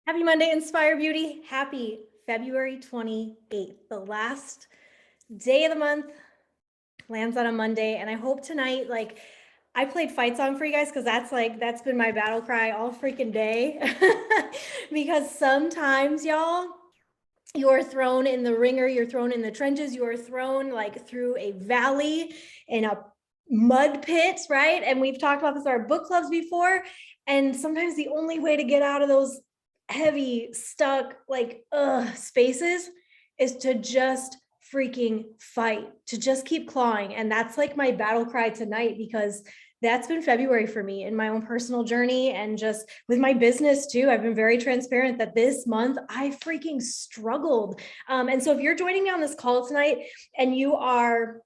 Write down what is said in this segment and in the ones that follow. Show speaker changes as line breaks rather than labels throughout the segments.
Happy Monday, Inspire Beauty. Happy February 28th, the last day of the month, lands on a Monday. And I hope tonight, I played Fight Song for you guys because that's been my battle cry all freaking day. Because sometimes, y'all, you're thrown in the ringer, you're thrown in the trenches, you are thrown through a valley in a mud pit, right? And we've talked about this in our book clubs before. And sometimes the only way to get out of those heavy, stuck, spaces is to just freaking fight, to just keep clawing. And that's like my battle cry tonight, because that's been February for me in my own personal journey and just with my business too. I've been very transparent that this month I freaking struggled. And so if you're joining me on this call tonight and you are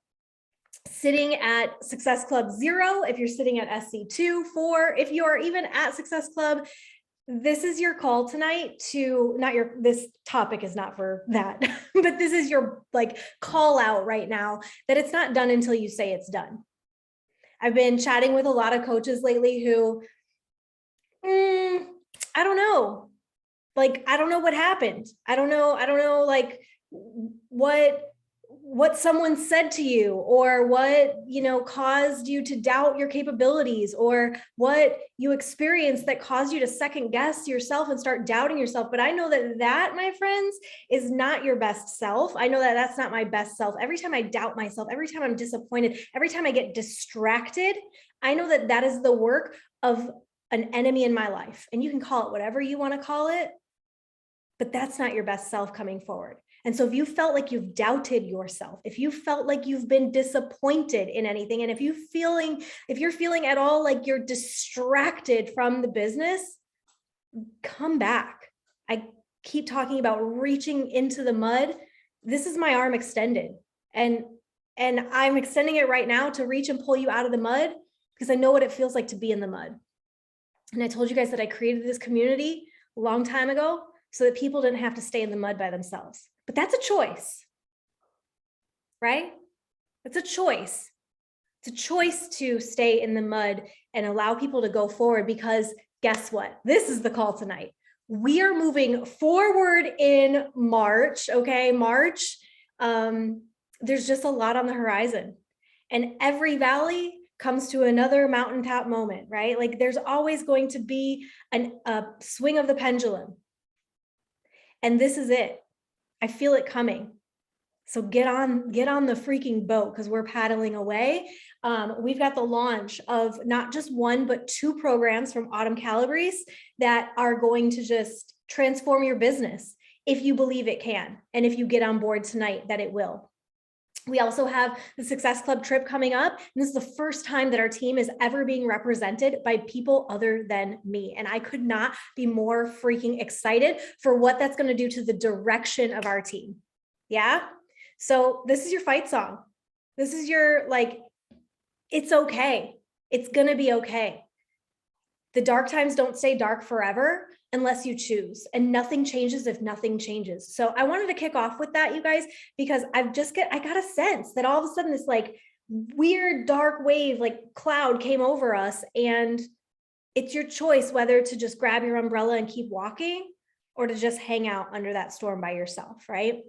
sitting at Success Club 0, if you're sitting at SC2, 4, if you are even at Success Club, this is your call tonight to this topic is not for that, but this is your call out right now that it's not done until you say it's done. I've been chatting with a lot of coaches lately who, I don't know. I don't know what happened. I don't know what someone said to you, or what, caused you to doubt your capabilities, or what you experienced that caused you to second guess yourself and start doubting yourself. But I know that, my friends, is not your best self. I know that that's not my best self. Every time I doubt myself, every time I'm disappointed, every time I get distracted, I know that that is the work of an enemy in my life. And you can call it whatever you want to call it, but that's not your best self coming forward. And so if you felt like you've doubted yourself, if you felt like you've been disappointed in anything, and if you're feeling at all like you're distracted from the business, come back. I keep talking about reaching into the mud. This is my arm extended. And I'm extending it right now to reach and pull you out of the mud, because I know what it feels like to be in the mud. And I told you guys that I created this community a long time ago so that people didn't have to stay in the mud by themselves. But that's a choice, right? It's a choice. It's a choice to stay in the mud and allow people to go forward, because guess what? This is the call tonight. We are moving forward in March, okay? March, there's just a lot on the horizon. And every valley comes to another mountaintop moment, right? There's always going to be a swing of the pendulum. And this is it. I feel it coming. So get on the freaking boat, because we're paddling away. We've got the launch of not just one, but 2 programs from Autumn Calabrese that are going to just transform your business if you believe it can. And if you get on board tonight, that it will. We also have the Success Club trip coming up. And this is the first time that our team is ever being represented by people other than me. And I could not be more freaking excited for what that's going to do to the direction of our team. Yeah. So this is your fight song. This is your, it's okay. It's going to be okay. The dark times don't stay dark forever unless you choose, and nothing changes if nothing changes. So I wanted to kick off with that, you guys, because I got a sense that all of a sudden this weird dark wave, cloud came over us, and it's your choice whether to just grab your umbrella and keep walking, or to just hang out under that storm by yourself, right?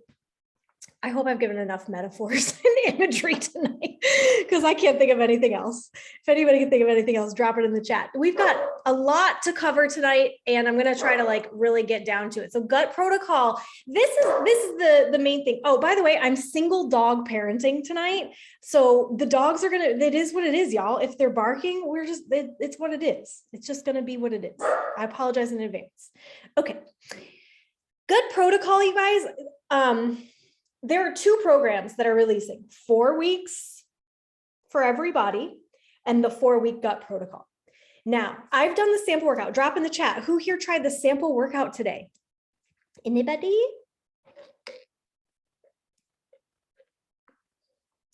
I hope I've given enough metaphors and imagery tonight, because I can't think of anything else. If anybody can think of anything else, drop it in the chat. We've got a lot to cover tonight, and I'm going to try to really get down to it. So gut protocol, this is the main thing. Oh, by the way, I'm single dog parenting tonight. So the dogs are it is what it is, y'all. If they're barking, it's what it is. It's just going to be what it is. I apologize in advance. Okay. Gut protocol, you guys. There are 2 programs that are releasing, 4 weeks for everybody and the 4-week gut protocol. Now, I've done the sample workout. Drop in the chat. Who here tried the sample workout today? Anybody?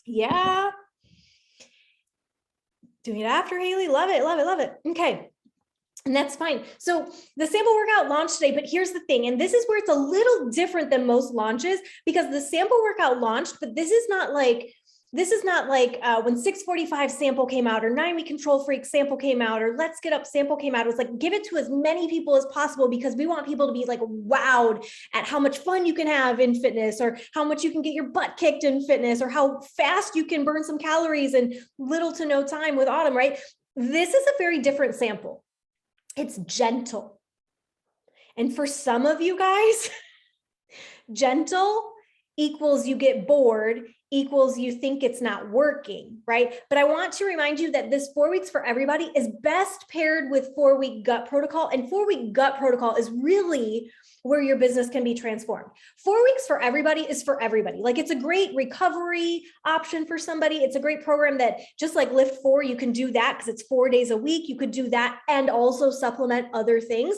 Yeah. Doing it after, Haley. Love it, love it, love it. Okay. And that's fine. So the sample workout launched today, but here's the thing. And this is where it's a little different than most launches, because the sample workout launched, but this is not This is not like when 645 sample came out or 9-week control freak sample came out or let's get up sample came out. It was like, give it to as many people as possible because we want people to be like wowed at how much fun you can have in fitness or how much you can get your butt kicked in fitness or how fast you can burn some calories in little to no time with Autumn, right? This is a very different sample. It's gentle. And for some of you guys, gentle equals you get bored equals you think it's not working, right? But I want to remind you that this 4 weeks for everybody is best paired with 4-week gut protocol. And 4-week gut protocol is really where your business can be transformed. 4 weeks for everybody is for everybody. Like it's a great recovery option for somebody. It's a great program that just like Lift 4, you can do that because it's 4 days a week. You could do that and also supplement other things.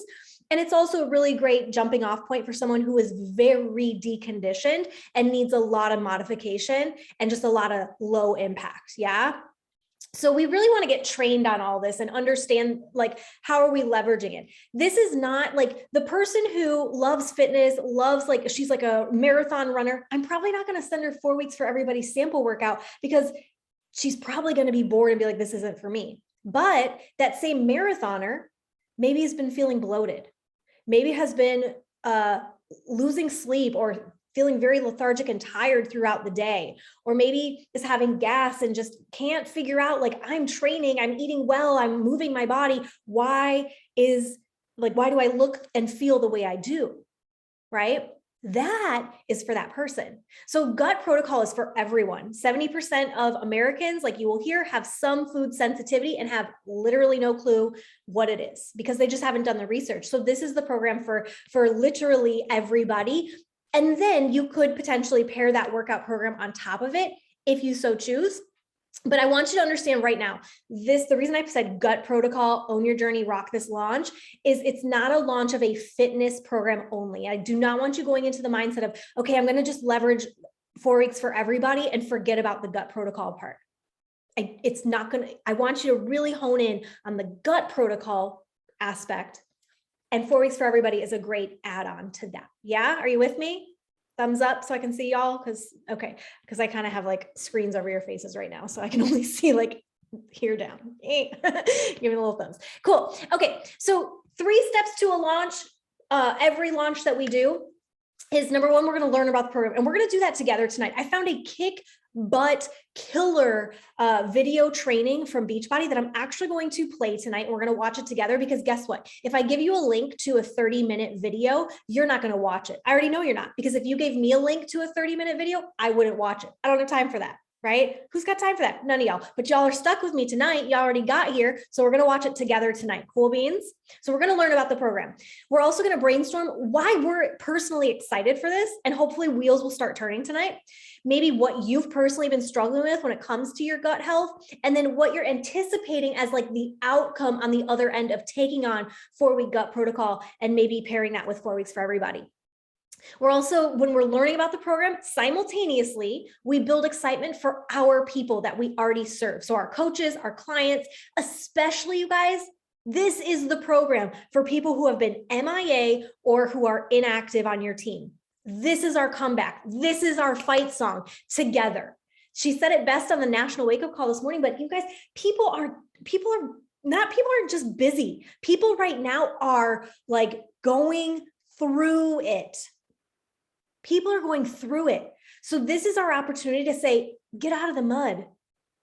And it's also a really great jumping off point for someone who is very deconditioned and needs a lot of modification and just a lot of low impact. Yeah. So we really want to get trained on all this and understand like, how are we leveraging it? This is not like the person who loves fitness, loves like, she's like a marathon runner. I'm probably not going to send her 4 weeks for everybody's sample workout because she's probably going to be bored and be like, this isn't for me. But that same marathoner maybe has been feeling bloated, maybe has been losing sleep or feeling very lethargic and tired throughout the day, or maybe is having gas and just can't figure out like, I'm training, I'm eating well, I'm moving my body. Why do I look and feel the way I do, right? That is for that person. So gut protocol is for everyone. 70% of Americans, like you will hear, have some food sensitivity and have literally no clue what it is because they just haven't done the research. So this is the program for literally everybody. And then you could potentially pair that workout program on top of it if you so choose. But I want you to understand right now, the reason I said gut protocol, own your journey, rock this launch is it's not a launch of a fitness program only. I do not want you going into the mindset of, okay, I'm going to just leverage 4 weeks for everybody and forget about the gut protocol part. I want you to really hone in on the gut protocol aspect, and 4 weeks for everybody is a great add-on to that. Yeah. Are you with me? Thumbs up so I can see y'all. Because I kind of have like screens over your faces right now. So I can only see like here down. Give me a little thumbs. Cool. Okay. So 3 steps to a launch. Every launch that we do is number 1, we're going to learn about the program and we're going to do that together tonight. I found a kick butt killer video training from Beachbody that I'm actually going to play tonight. And we're going to watch it together because guess what? If I give you a link to a 30-minute video, you're not going to watch it. I already know you're not, because if you gave me a link to a 30-minute video, I wouldn't watch it. I don't have time for that. Right? Who's got time for that? None of y'all, but y'all are stuck with me tonight. Y'all already got here. So we're going to watch it together tonight. Cool beans. So we're going to learn about the program. We're also going to brainstorm why we're personally excited for this. And hopefully wheels will start turning tonight. Maybe what you've personally been struggling with when it comes to your gut health, and then what you're anticipating as like the outcome on the other end of taking on 4-week gut protocol and maybe pairing that with 4 weeks for everybody. We're also, when we're learning about the program, simultaneously, we build excitement for our people that we already serve. So our coaches, our clients, especially you guys, this is the program for people who have been MIA or who are inactive on your team. This is our comeback. This is our fight song together. She said it best on the national wake up call this morning, but you guys, people aren't just busy. People right now are like going through it. People are going through it. So this is our opportunity to say, get out of the mud.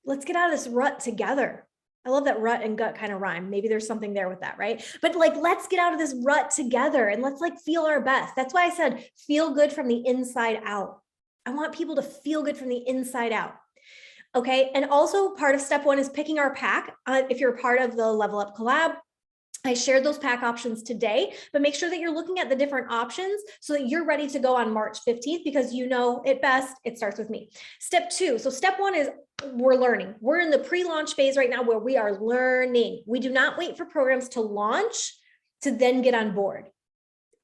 Let's get out of this rut together. I love that rut and gut kind of rhyme. Maybe there's something there with that, right? But like, let's get out of this rut together and let's like feel our best. That's why I said, feel good from the inside out. I want people to feel good from the inside out. Okay. And also part of step 1 is picking our pack. If you're a part of the Level Up Collab, I shared those pack options today, but make sure that you're looking at the different options so that you're ready to go on March 15th, because you know it best. It starts with me. Step 2. So step 1 is we're learning. We're in the pre-launch phase right now where we are learning. We do not wait for programs to launch to then get on board.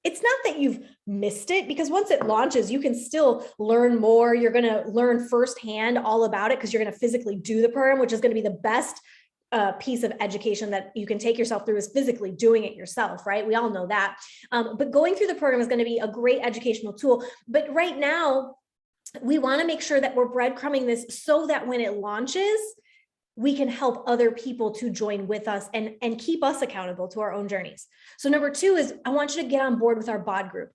It's not that you've missed it, because once it launches, you can still learn more. You're going to learn firsthand all about it because you're going to physically do the program, which is going to be the best piece of education that you can take yourself through, is physically doing it yourself, right? We all know that. But going through the program is going to be a great educational tool. But right now, we want to make sure that we're breadcrumbing this so that when it launches, we can help other people to join with us and keep us accountable to our own journeys. So number 2 is I want you to get on board with our bod group.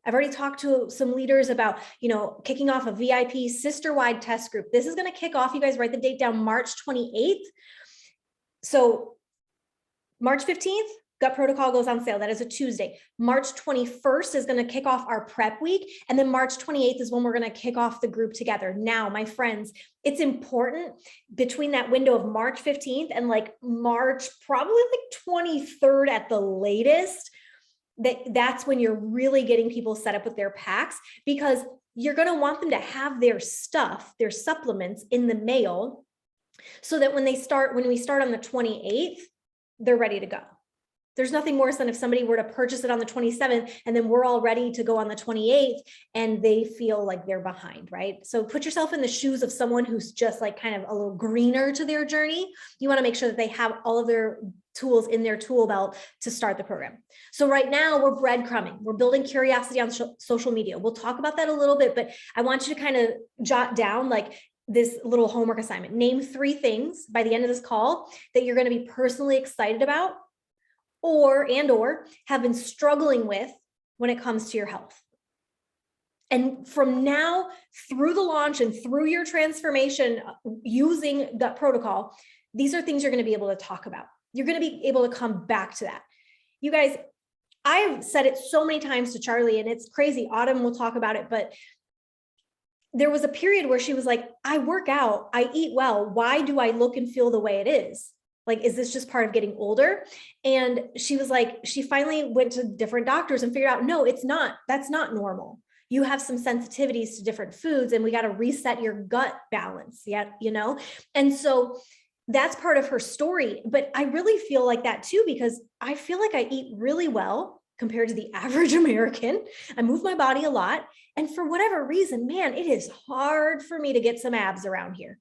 I've already talked to some leaders about, kicking off a VIP sister-wide test group. This is going to kick off, you guys write the date down, March 28th. So March 15th, Gut Protocol goes on sale. That is a Tuesday. March 21st is going to kick off our prep week. And then March 28th is when we're going to kick off the group together. Now, my friends, it's important between that window of March 15th and like March, probably like 23rd at the latest, that's when you're really getting people set up with their packs, because you're going to want them to have their stuff, their supplements in the mail, so that when we start on the 28th, they're ready to go. There's nothing worse than if somebody were to purchase it on the 27th and then we're all ready to go on the 28th and they feel like they're behind, right? So put yourself in the shoes of someone who's just like kind of a little greener to their journey. You want to make sure that they have all of their tools in their tool belt to start the program. So right now we're breadcrumbing. We're building curiosity on social media. We'll talk about that a little bit, but I want you to kind of jot down like this little homework assignment. Name 3 things by the end of this call that you're going to be personally excited about or have been struggling with when it comes to your health. And from now through the launch and through your transformation using Gut Protocol, these are things you're going to be able to talk about. You're going to be able to come back to that. You guys, I've said it so many times to Charlie, and it's crazy. Autumn will talk about it, but there was a period where she was like, I work out, I eat well. Why do I look and feel the way it is? Like, is this just part of getting older? And she was like, she finally went to different doctors and figured out, no, it's not. That's not normal. You have some sensitivities to different foods and we got to reset your gut balance. Yeah. And so that's part of her story. But I really feel like that too, because I feel like I eat really well compared to the average American. I move my body a lot. And for whatever reason, man, it is hard for me to get some abs around here.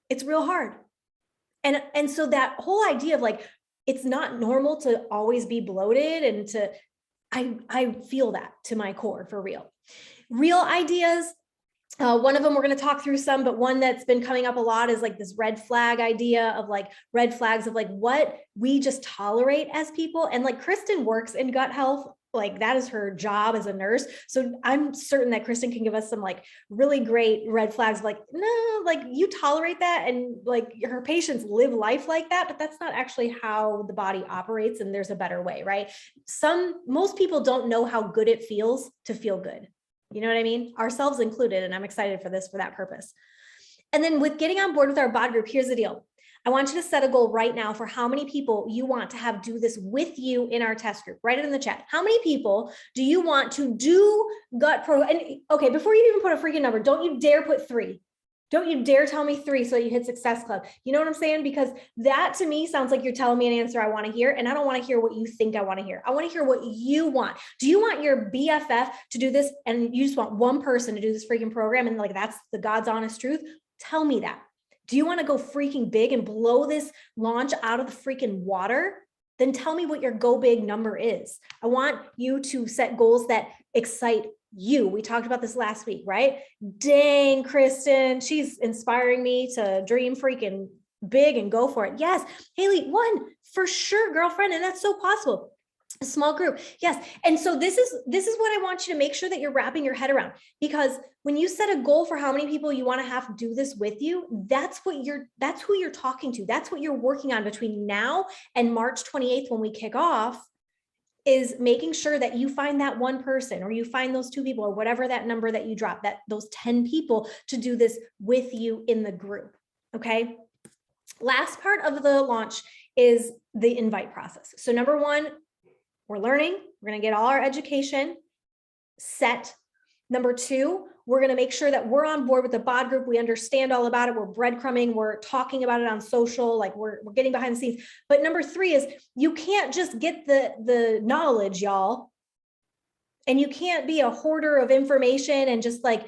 It's real hard. And so that whole idea of like, it's not normal to always be bloated and I feel that to my core for real. Real ideas. One of them we're going to talk through some, but one that's been coming up a lot is like this red flag idea of like red flags of like what we just tolerate as people. And like Kristen works in gut health, like that is her job as a nurse. So I'm certain that Kristen can give us some like really great red flags, like, no, like you tolerate that. And like her patients live life like that, but that's not actually how the body operates. And there's a better way, right? Most people don't know how good it feels to feel good. You know what I mean? Ourselves included. And I'm excited for that purpose. And then with getting on board with our bod group, here's the deal. I want you to set a goal right now for how many people you want to have do this with you in our test group. Write it in the chat. How many people do you want to do Gut Pro? And okay, before you even put a freaking number, don't you dare put 3. Don't you dare tell me 3 so that you hit Success Club. You know what I'm saying? Because that to me sounds like you're telling me an answer I want to hear. And I don't want to hear what you think I want to hear. I want to hear what you want. Do you want your BFF to do this? And you just want one person to do this freaking program. And like, that's the God's honest truth. Tell me that. Do you want to go freaking big and blow this launch out of the freaking water? Then tell me what your go big number is. I want you to set goals that excite you. We talked about this last week, right? Dang, Kristen, she's inspiring me to dream freaking big and go for it. Yes, Haley, 1 for sure, girlfriend. And that's so possible. A small group. Yes. And so this is what I want you to make sure that you're wrapping your head around, because when you set a goal for how many people you want to have do this with you, that's who you're talking to. That's what you're working on between now and March 28th, when we kick off, is making sure that you find that one person, or you find those 2 people, or whatever that number that you drop, that those 10 people to do this with you in the group. Okay. Last part of the launch is the invite process. So number 1, we're learning. We're going to get all our education set. Number 2, we're going to make sure that we're on board with the bod group. We understand all about it. We're breadcrumbing. We're talking about it on social, like we're getting behind the scenes. But number 3 is you can't just get the knowledge, y'all. And you can't be a hoarder of information and just like,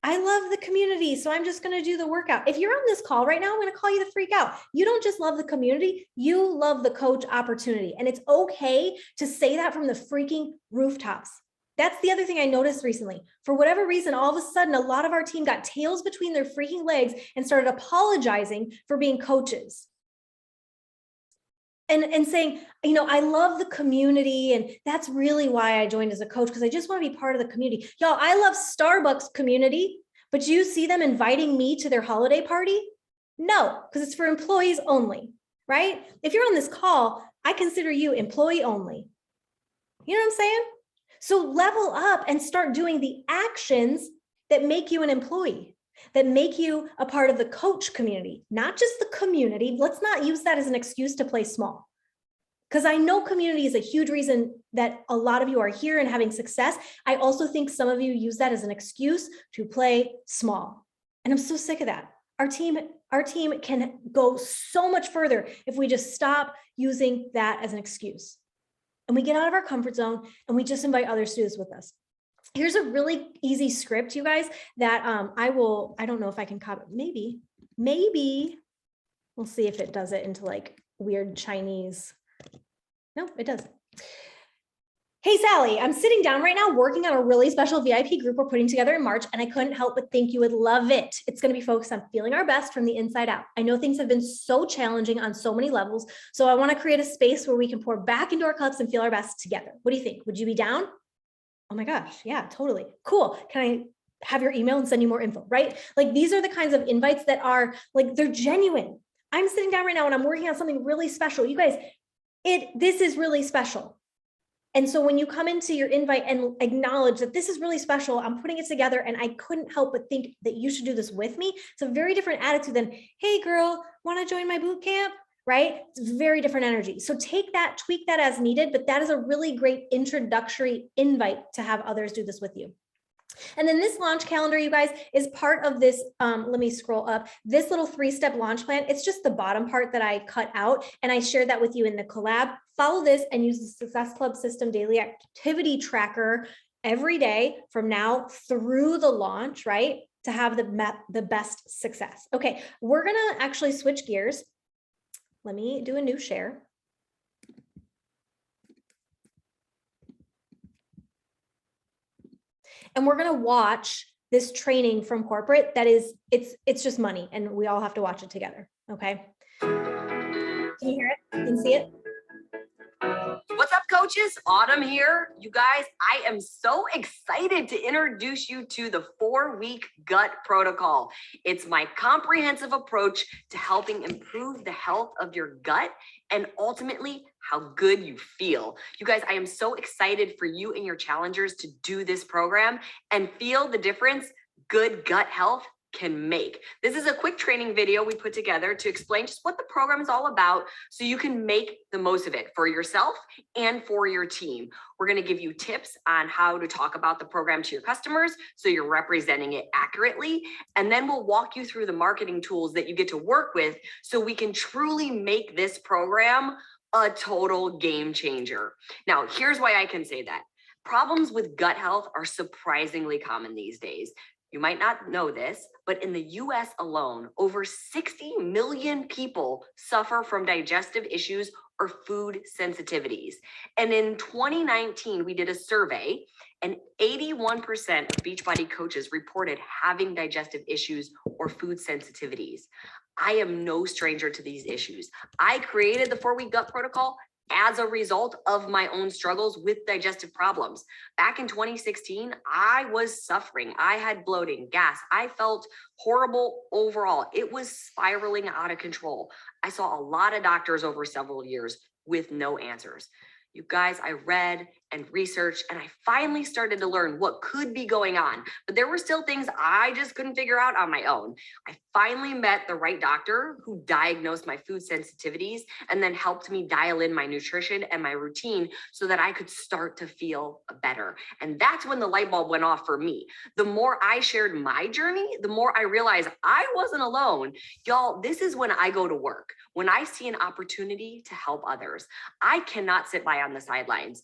I love the community, so I'm just going to do the workout. If you're on this call right now, I'm going to call you the freak out. You don't just love the community, you love the coach opportunity. And it's okay to say that from the freaking rooftops. That's the other thing I noticed recently. For whatever reason, all of a sudden, a lot of our team got tails between their freaking legs and started apologizing for being coaches. And saying, you know, I love the community, and that's really why I joined as a coach, because I just want to be part of the community. Y'all, I love Starbucks community, but you see them inviting me to their holiday party? No, because it's for employees only, right? If you're on this call, I consider you employee only. You know what I'm saying? So level up and start doing the actions that make you an employee, that make you a part of the coach community, not just the community. Let's not use that as an excuse to play small. Because I know community is a huge reason that a lot of you are here and having success. I also think some of you use that as an excuse to play small. And I'm so sick of that. Our team can go so much further if we just stop using that as an excuse. And we get out of our comfort zone and we just invite others to do this with us. Here's a really easy script, you guys, that I don't know if I can copy, maybe, we'll see if it does it into like weird Chinese. No, it doesn't. Hey, Sally, I'm sitting down right now working on a really special VIP group we're putting together in March, and I couldn't help but think you would love it. It's going to be focused on feeling our best from the inside out. I know things have been so challenging on so many levels, so I want to create a space where we can pour back into our cups and feel our best together. What do you think? Would you be down? Oh my gosh, yeah, totally. Cool. Can I have your email and send you more info, right? Like these are the kinds of invites that are like, they're genuine. I'm sitting down right now and I'm working on something really special. You guys, this is really special. And so when you come into your invite and acknowledge that this is really special, I'm putting it together and I couldn't help but think that you should do this with me. It's a very different attitude than, hey girl, want to join my boot camp? Right? It's very different energy. So take that, tweak that as needed, but that is a really great introductory invite to have others do this with you. And then this launch calendar, you guys, is part of this, let me scroll up, this little 3-step launch plan. It's just the bottom part that I cut out, and I shared that with you in the collab. Follow this and use the Success Club System daily activity tracker every day from now through the launch, right? To have the best success. Okay, we're gonna actually switch gears. Let me do a new share. And we're going to watch this training from corporate that is, it's just money and we all have to watch it together. Okay. Can you hear it? Can you see it?
What's up, coaches? Autumn here. You guys, I am so excited to introduce you to the 4-week gut protocol. It's my comprehensive approach to helping improve the health of your gut and ultimately how good you feel. You guys, I am so excited for you and your challengers to do this program and feel the difference good gut health can make. This is a quick training video we put together to explain just what the program is all about so you can make the most of it for yourself and for your team. We're going to give you tips on how to talk about the program to your customers so you're representing it accurately. And then we'll walk you through the marketing tools that you get to work with so we can truly make this program a total game changer. Now, here's why I can say that. Problems with gut health are surprisingly common these days. You might not know this, but in the US alone, over 60 million people suffer from digestive issues or food sensitivities. And in 2019, we did a survey and 81% of Beachbody coaches reported having digestive issues or food sensitivities. I am no stranger to these issues. I created the 4-week gut protocol as a result of my own struggles with digestive problems. Back in 2016, I was suffering. I had bloating, gas. I felt horrible overall. It was spiraling out of control. I saw a lot of doctors over several years with no answers. You guys, I read and researched, and I finally started to learn what could be going on, but there were still things I just couldn't figure out on my own. I finally met the right doctor who diagnosed my food sensitivities and then helped me dial in my nutrition and my routine so that I could start to feel better. And that's when the light bulb went off for me. The more I shared my journey, the more I realized I wasn't alone. Y'all, this is when I go to work. When I see an opportunity to help others, I cannot sit by on the sidelines.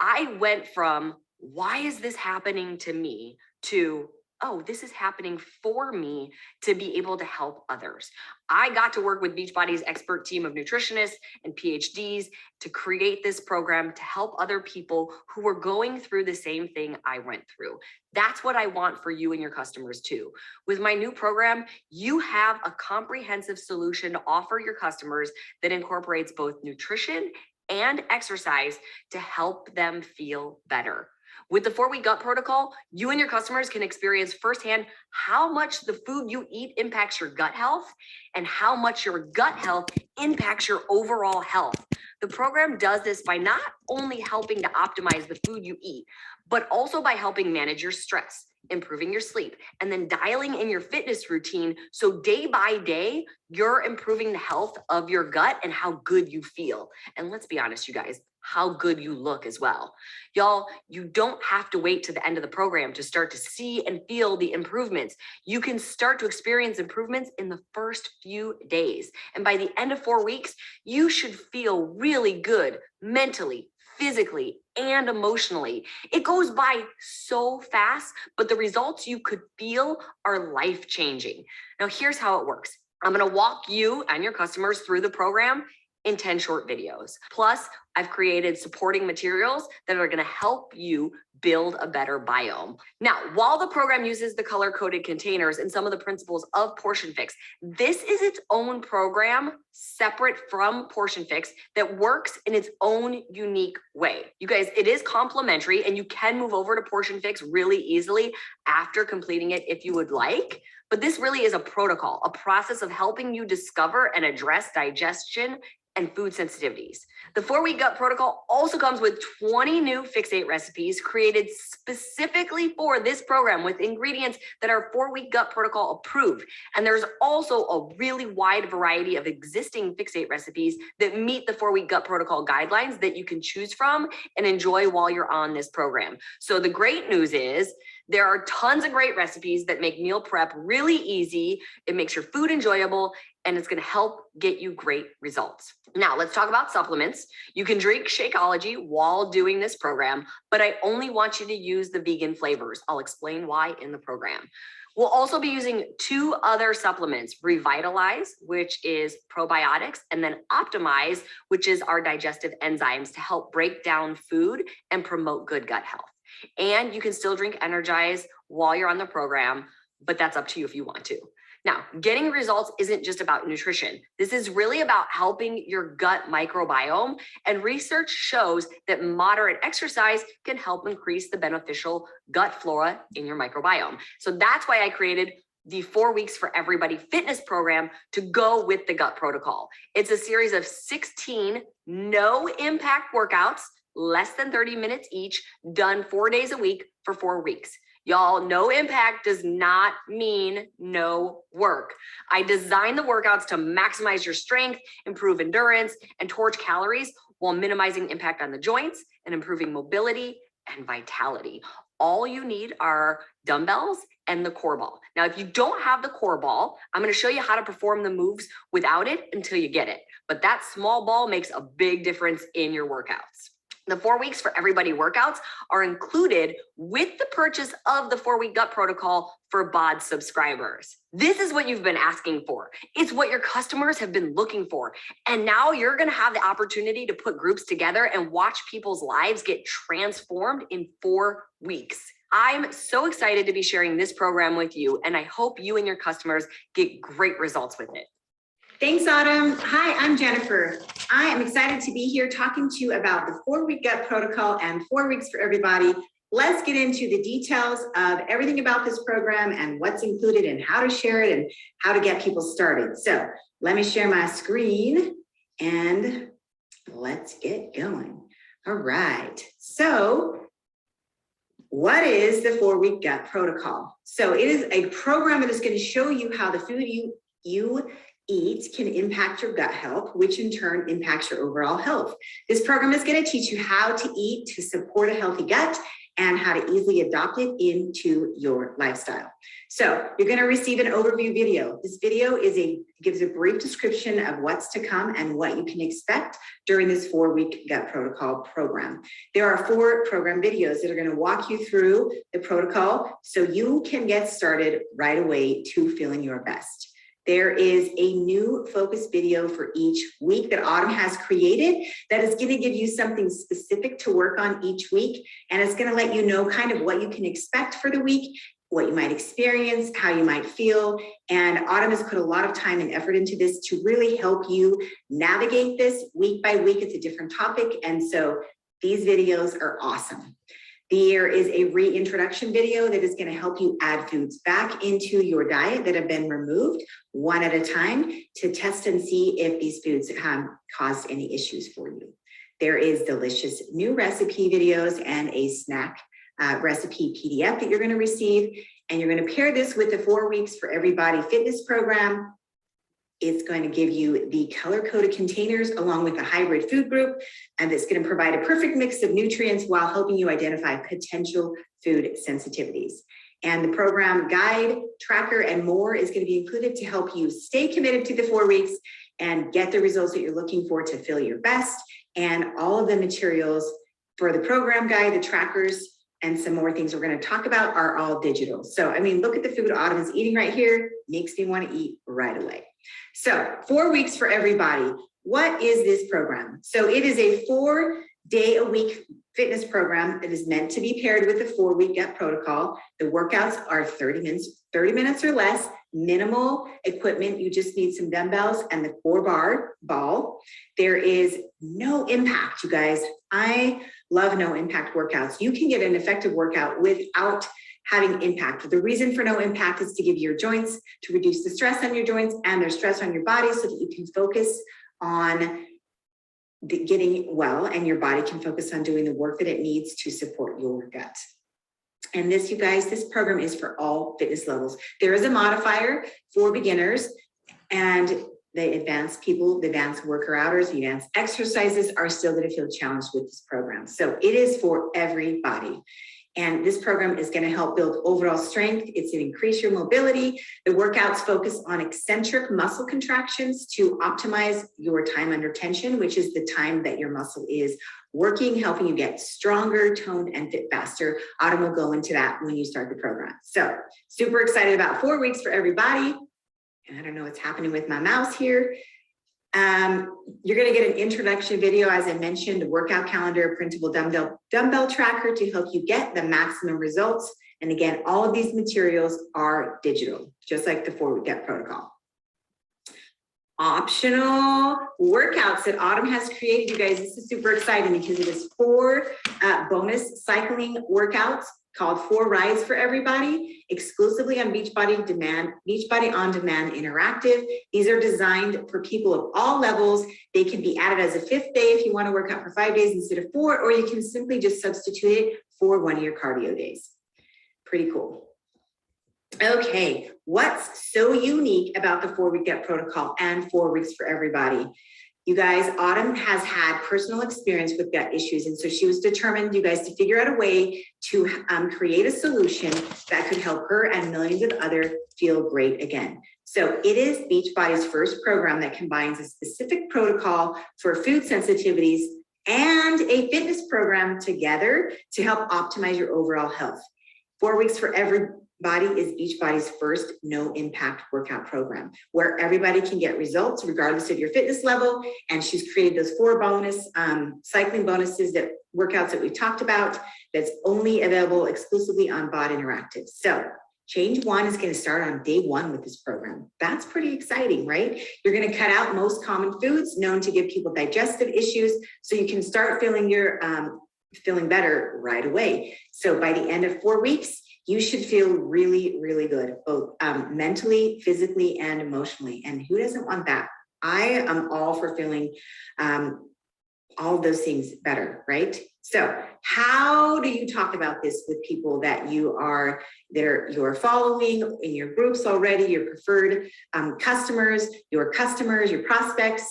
I went from, why is this happening to me, to oh, this is happening for me to be able to help others. I got to work with Beachbody's expert team of nutritionists and PhDs to create this program to help other people who were going through the same thing I went through. That's what I want for you and your customers too. With my new program, you have a comprehensive solution to offer your customers that incorporates both nutrition and exercise to help them feel better. With the 4-week gut protocol, you and your customers can experience firsthand how much the food you eat impacts your gut health and how much your gut health impacts your overall health. The program does this by not only helping to optimize the food you eat, but also by helping manage your stress, improving your sleep, and then dialing in your fitness routine. So day by day, you're improving the health of your gut and how good you feel. And let's be honest, you guys, how good you look as well. Y'all, you don't have to wait to the end of the program to start to see and feel the improvements. You can start to experience improvements in the first few days. And by the end of 4 weeks, you should feel really good mentally, physically, and emotionally. It goes by so fast, but the results you could feel are life-changing. Now, here's how it works. I'm going to walk you and your customers through the program in 10 short videos. Plus, I've created supporting materials that are going to help you build a better biome. Now, while the program uses the color-coded containers and some of the principles of Portion Fix, this is its own program separate from Portion Fix that works in its own unique way. You guys, it is complimentary and you can move over to Portion Fix really easily after completing it if you would like. But this really is a protocol, a process of helping you discover and address digestion and food sensitivities. The 4-week gut protocol also comes with 20 new Fixate recipes created specifically for this program with ingredients that are 4-week gut protocol approved. And there's also a really wide variety of existing Fixate recipes that meet the 4-week gut protocol guidelines that you can choose from and enjoy while you're on this program. So the great news is there are tons of great recipes that make meal prep really easy. It makes your food enjoyable, and it's going to help get you great results. Now, let's talk about supplements. You can drink Shakeology while doing this program, but I only want you to use the vegan flavors. I'll explain why in the program. We'll also be using 2 other supplements, Revitalize, which is probiotics, and then Optimize, which is our digestive enzymes to help break down food and promote good gut health. And you can still drink Energize while you're on the program, but that's up to you if you want to. Now, getting results isn't just about nutrition. This is really about helping your gut microbiome, and research shows that moderate exercise can help increase the beneficial gut flora in your microbiome. So that's why I created the 4 weeks for everybody fitness program to go with the gut protocol. It's a series of 16 no impact workouts, less than 30 minutes each, done 4 days a week for 4 weeks. Y'all, no impact does not mean no work. I designed the workouts to maximize your strength, improve endurance, and torch calories while minimizing impact on the joints and improving mobility and vitality. All you need are dumbbells and the core ball. Now, if you don't have the core ball, I'm going to show you how to perform the moves without it until you get it. But that small ball makes a big difference in your workouts. The 4 weeks for everybody workouts are included with the purchase of the 4-week gut protocol for BOD subscribers. This is what you've been asking for. It's what your customers have been looking for. And now you're going to have the opportunity to put groups together and watch people's lives get transformed in 4 weeks. I'm so excited to be sharing this program with you, and I hope you and your customers get great results with it.
Thanks, Autumn. Hi, I'm Jennifer. I am excited to be here talking to you about the 4-week gut protocol and 4 weeks for everybody. Let's get into the details of everything about this program and what's included and how to share it and how to get people started. So let me share my screen and let's get going. All right. So what is the 4-week gut protocol? So it is a program that is going to show you how the food you eat can impact your gut health, which in turn impacts your overall health. This program is going to teach you how to eat to support a healthy gut and how to easily adopt it into your lifestyle. So you're going to receive an overview video. This video gives a brief description of what's to come and what you can expect during this 4-week gut protocol program. There are 4 program videos that are going to walk you through the protocol so you can get started right away to feeling your best. There is a new focus video for each week that Autumn has created that is going to give you something specific to work on each week. And it's going to let you know kind of what you can expect for the week, what you might experience, how you might feel. And Autumn has put a lot of time and effort into this to really help you navigate this week by week. It's a different topic. And so these videos are awesome. There is a reintroduction video that is going to help you add foods back into your diet that have been removed one at a time to test and see if these foods have caused any issues for you. There is delicious new recipe videos and a snack recipe PDF that you're going to receive. And you're going to pair this with the 4 weeks for everybody fitness program. It's going to give you the color-coded containers along with a hybrid food group, and it's going to provide a perfect mix of nutrients while helping you identify potential food sensitivities. And the program guide, tracker, and more is going to be included to help you stay committed to the 4 weeks and get the results that you're looking for to feel your best. And all of the materials for the program guide, the trackers, and some more things we're going to talk about are all digital. So, I mean, look at the food Autumn is eating right here. Makes me want to eat right away. So 4 weeks for everybody. What is this program? So it is a 4-day-a-week fitness program that is meant to be paired with a 4-week gut protocol. The workouts are 30 minutes or less, minimal equipment. You just need some dumbbells and the 4-bar ball. There is no impact, you guys. I love no impact workouts. You can get an effective workout without having impact. The reason for no impact is to give your joints, to reduce the stress on your joints and their stress on your body so that you can focus on getting well and your body can focus on doing the work that it needs to support your gut. And this, you guys, this program is for all fitness levels. There is a modifier for beginners, and the advanced people, the advanced worker outers, the advanced exercises are still going to feel challenged with this program. So it is for everybody. And this program is going to help build overall strength. It's going to increase your mobility. The workouts focus on eccentric muscle contractions to optimize your time under tension, which is the time that your muscle is working, helping you get stronger, toned, and fit faster. Autumn will go into that when you start the program. So super excited about 4 weeks for everybody. And I don't know what's happening with my mouse here. You're going to get an introduction video, as I mentioned, a workout calendar, printable dumbbell tracker to help you get the maximum results. And again, all of these materials are digital, just like the 4-week gut protocol. Optional workouts that Autumn has created, you guys. This is super exciting because it is 4 bonus cycling workouts called 4 Rides for Everybody, exclusively on Beachbody On Demand Interactive. These are designed for people of all levels. They can be added as a 5th day if you want to work out for 5 days instead of 4, or you can simply just substitute it for one of your cardio days. Pretty cool. Okay, what's so unique about the 4-week gut protocol and 4 weeks for everybody? You guys, Autumn has had personal experience with gut issues, and so she was determined, you guys, to figure out a way to create a solution that could help her and millions of others feel great again. So it is Beachbody's first program that combines a specific protocol for food sensitivities and a fitness program together to help optimize your overall health. 4 weeks for everybody is Beachbody's first no-impact workout program, where everybody can get results regardless of your fitness level. And she's created those 4 bonus cycling bonuses, that workouts that we've talked about, that's only available exclusively on BOD Interactive. So change 1 is going to start on day 1 with this program. That's pretty exciting, right? You're going to cut out most common foods known to give people digestive issues, so you can start feeling better right away. So by the end of 4 weeks, you should feel really, really good, both mentally, physically, and emotionally. And who doesn't want that? I am all for feeling all of those things better, right? So how do you talk about this with people that you're following in your groups already, your preferred customers, your prospects?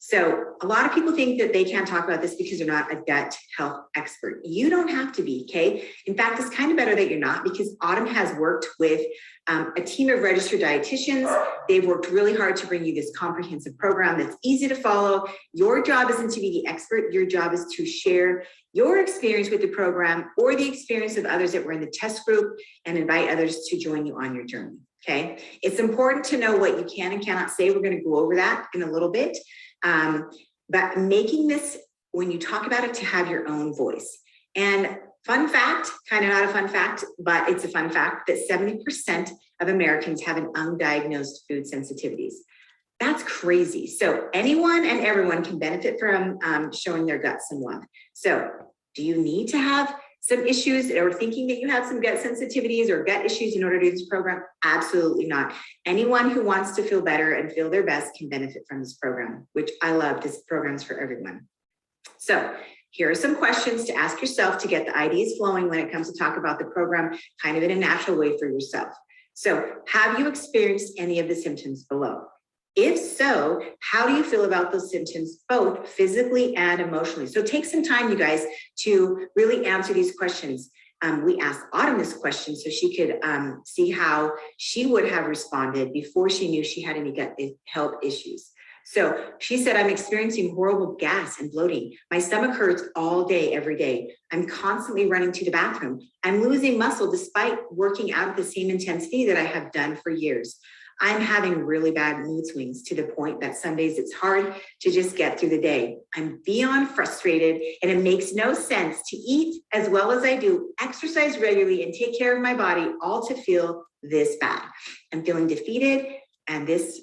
So a lot of people think that they can't talk about this because they're not a gut health expert. You don't have to be, okay? In fact, it's kind of better that you're not, because Autumn has worked with a team of registered dietitians. They've worked really hard to bring you this comprehensive program that's easy to follow. Your job isn't to be the expert. Your job is to share your experience with the program or the experience of others that were in the test group and invite others to join you on your journey, okay? It's important to know what you can and cannot say. We're going to go over that in a little bit. But making this, when you talk about it, to have your own voice. And fun fact, kind of not a fun fact, but it's a fun fact, that 70% of Americans have an undiagnosed food sensitivities. That's crazy. So anyone and everyone can benefit from showing their gut someone. So do you need to have some issues or thinking that you have some gut sensitivities or gut issues in order to do this program? Absolutely not. Anyone who wants to feel better and feel their best can benefit from this program, which I love. This program is for everyone. So here are some questions to ask yourself to get the ideas flowing when it comes to talk about the program kind of in a natural way for yourself. So have you experienced any of the symptoms below? If so, how do you feel about those symptoms, both physically and emotionally? So take some time, you guys, to really answer these questions. We asked Autumn this question so she could see how she would have responded before she knew she had any gut health issues. So she said, I'm experiencing horrible gas and bloating. My stomach hurts all day, every day. I'm constantly running to the bathroom. I'm losing muscle despite working out at the same intensity that I have done for years. I'm having really bad mood swings to the point that some days it's hard to just get through the day. I'm beyond frustrated, and it makes no sense to eat as well as I do, exercise regularly, and take care of my body, all to feel this bad. I'm feeling defeated, and this,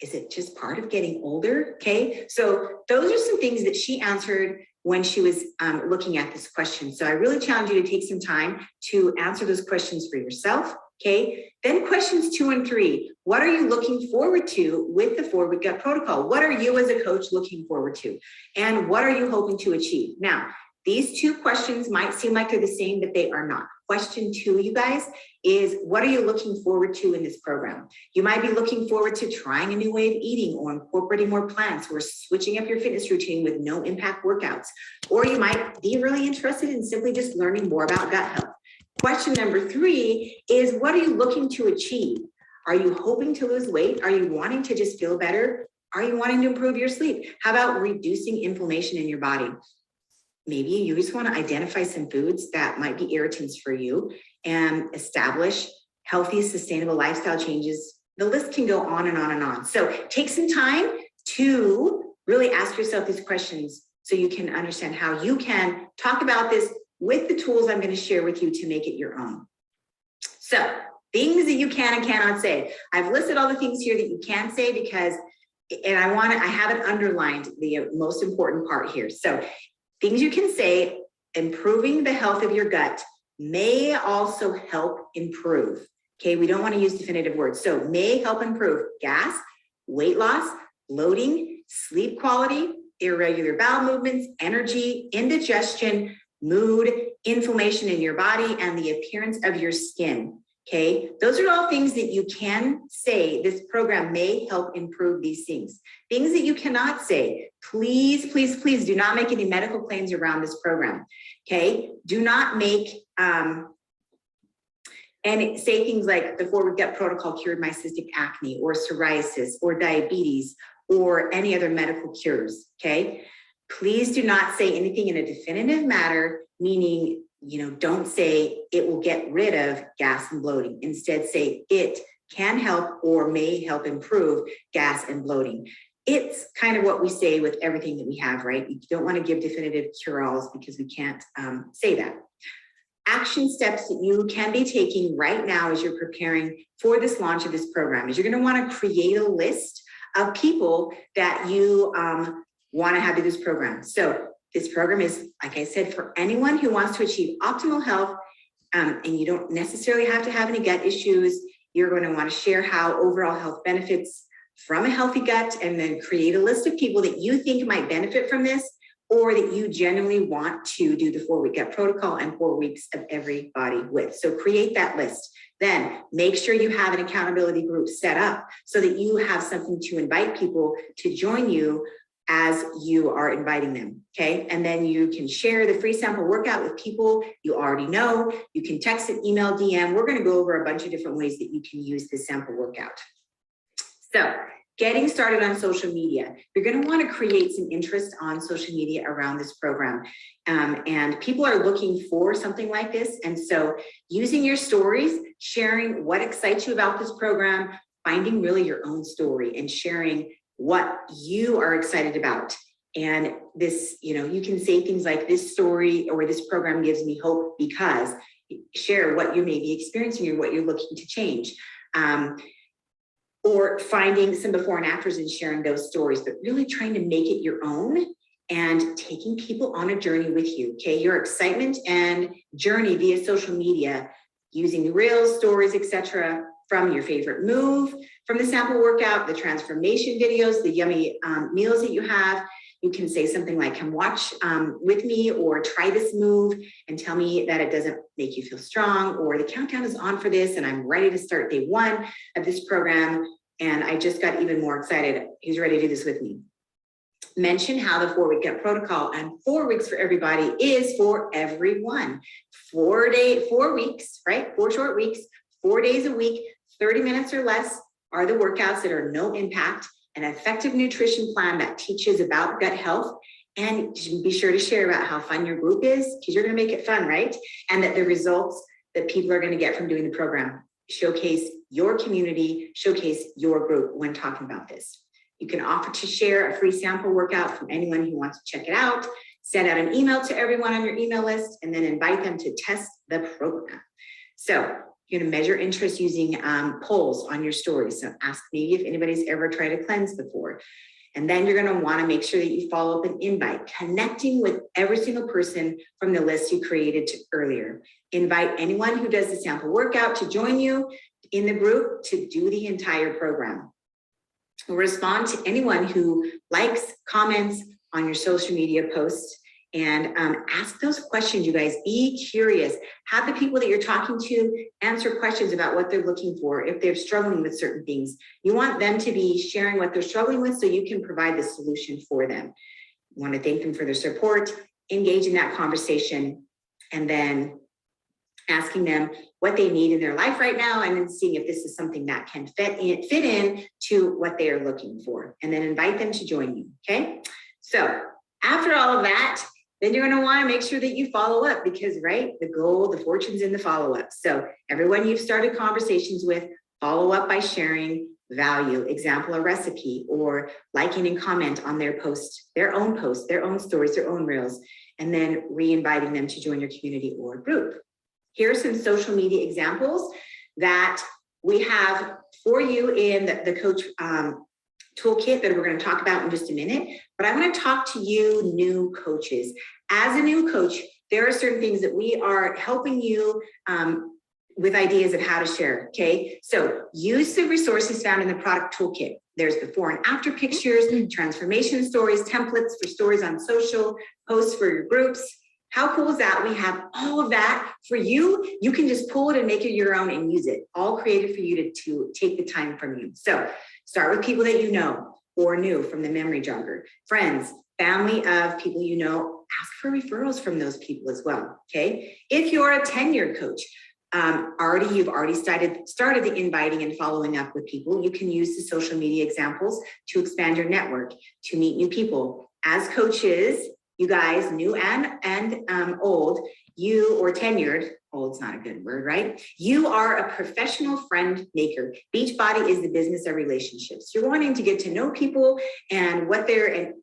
is it just part of getting older? Okay, so those are some things that she answered when she was looking at this question. So I really challenge you to take some time to answer those questions for yourself. Okay, then questions 2 and 3. What are you looking forward to with the 4-week gut protocol? What are you as a coach looking forward to? And what are you hoping to achieve? Now, these 2 questions might seem like they're the same, but they are not. Question 2, you guys, is what are you looking forward to in this program? You might be looking forward to trying a new way of eating or incorporating more plants or switching up your fitness routine with no impact workouts. Or you might be really interested in simply just learning more about gut health. Question number 3 is, what are you looking to achieve? Are you hoping to lose weight? Are you wanting to just feel better? Are you wanting to improve your sleep? How about reducing inflammation in your body? Maybe you just want to identify some foods that might be irritants for you and establish healthy, sustainable lifestyle changes. The list can go on and on and on. So take some time to really ask yourself these questions so you can understand how you can talk about this with the tools I'm going to share with you to make it your own. So things that you can and cannot say. I've listed all the things here that you can say because, and I have it underlined, the most important part here. So things you can say: improving the health of your gut may also help improve. Okay, we don't want to use definitive words. So may help improve gas, weight loss, bloating, sleep quality, irregular bowel movements, energy, indigestion, mood, inflammation in your body, and the appearance of your skin. Okay, those are all things that you can say. This program may help improve these things. Things that you cannot say: please, please, please do not make any medical claims around this program. Okay, do not make and say things like the 4-week gut protocol cured my cystic acne or psoriasis or diabetes or any other medical cures. Okay, please do not say anything in a definitive manner, meaning, don't say it will get rid of gas and bloating. Instead, say it can help or may help improve gas and bloating. It's kind of what we say with everything that we have, right? You don't want to give definitive cure-alls because we can't say that. Action steps that you can be taking right now as you're preparing for this launch of this program is you're going to want to create a list of people that you want to have do this program. So this program is, like I said, for anyone who wants to achieve optimal health, and you don't necessarily have to have any gut issues. You're going to want to share how overall health benefits from a healthy gut, and then create a list of people that you think might benefit from this, or that you genuinely want to do the 4-week gut protocol and 4 weeks of everybody with. So create that list. Then make sure you have an accountability group set up so that you have something to invite people to join you as you are inviting them, okay? And then you can share the free sample workout with people you already know. You can text it, email, DM. We're gonna go over a bunch of different ways that you can use this sample workout. So getting started on social media, you're gonna wanna create some interest on social media around this program. And people are looking for something like this. And so using your stories, sharing what excites you about this program, finding really your own story and sharing what you are excited about. And this, you can say things like, this story or this program gives me hope because, share what you may be experiencing or what you're looking to change. Or finding some before and afters and sharing those stories, but really trying to make it your own and taking people on a journey with you, okay? Your excitement and journey via social media, using reels, stories, etc., from your favorite move, from the sample workout, the transformation videos, the yummy meals that you have. You can say something like, come watch with me, or try this move and tell me that it doesn't make you feel strong, or the countdown is on for this and I'm ready to start day 1 of this program. And I just got even more excited. Who's ready to do this with me? Mention how the 4-week gut protocol and 4 weeks for everybody is for everyone. 4 weeks, right? 4 short weeks, 4 days a week, 30 minutes or less are the workouts that are no impact, an effective nutrition plan that teaches about gut health, and be sure to share about how fun your group is, because you're going to make it fun, right? And that the results that people are going to get from doing the program showcase your community, showcase your group when talking about this. You can offer to share a free sample workout from anyone who wants to check it out, send out an email to everyone on your email list, and then invite them to test the program. So you're going to measure interest using polls on your stories. So ask me if anybody's ever tried a cleanse before. And then you're going to want to make sure that you follow up an invite, connecting with every single person from the list you created earlier. Invite anyone who does the sample workout to join you in the group to do the entire program. Respond to anyone who likes, comments on your social media posts, and ask those questions, you guys. Be curious. Have the people that you're talking to answer questions about what they're looking for if they're struggling with certain things. You want them to be sharing what they're struggling with so you can provide the solution for them. You want to thank them for their support, engage in that conversation, and then asking them what they need in their life right now, and then seeing if this is something that can fit in to what they are looking for, and then invite them to join you, okay? So after all of that, then you're going to want to make sure that you follow up, because, right, the goal, the fortune's in the follow-up. So everyone you've started conversations with, follow up by sharing value, example, a recipe, or liking and comment on their post, their own stories, their own reels, and then re-inviting them to join your community or group. Here are some social media examples that we have for you in the coach toolkit that we're going to talk about in just a minute. But I want to talk to you new coaches. As a new coach, there are certain things that we are helping you with ideas of how to share, okay? So use the resources found in the product toolkit. There's before and after pictures, transformation stories, templates for stories on social, posts for your groups. How cool is that? We have all of that for you. You can just pull it and make it your own and use it, all created for you to take the time from you. So start with people that you know or knew from the memory jogger, friends, family of people you know. Ask for referrals from those people as well, okay? If you're a tenured coach, you've already started the inviting and following up with people, you can use the social media examples to expand your network, to meet new people. As coaches, you guys, new and old, you, or tenured, old's not a good word, right? You are a professional friend maker. Beachbody is the business of relationships. You're wanting to get to know people and what their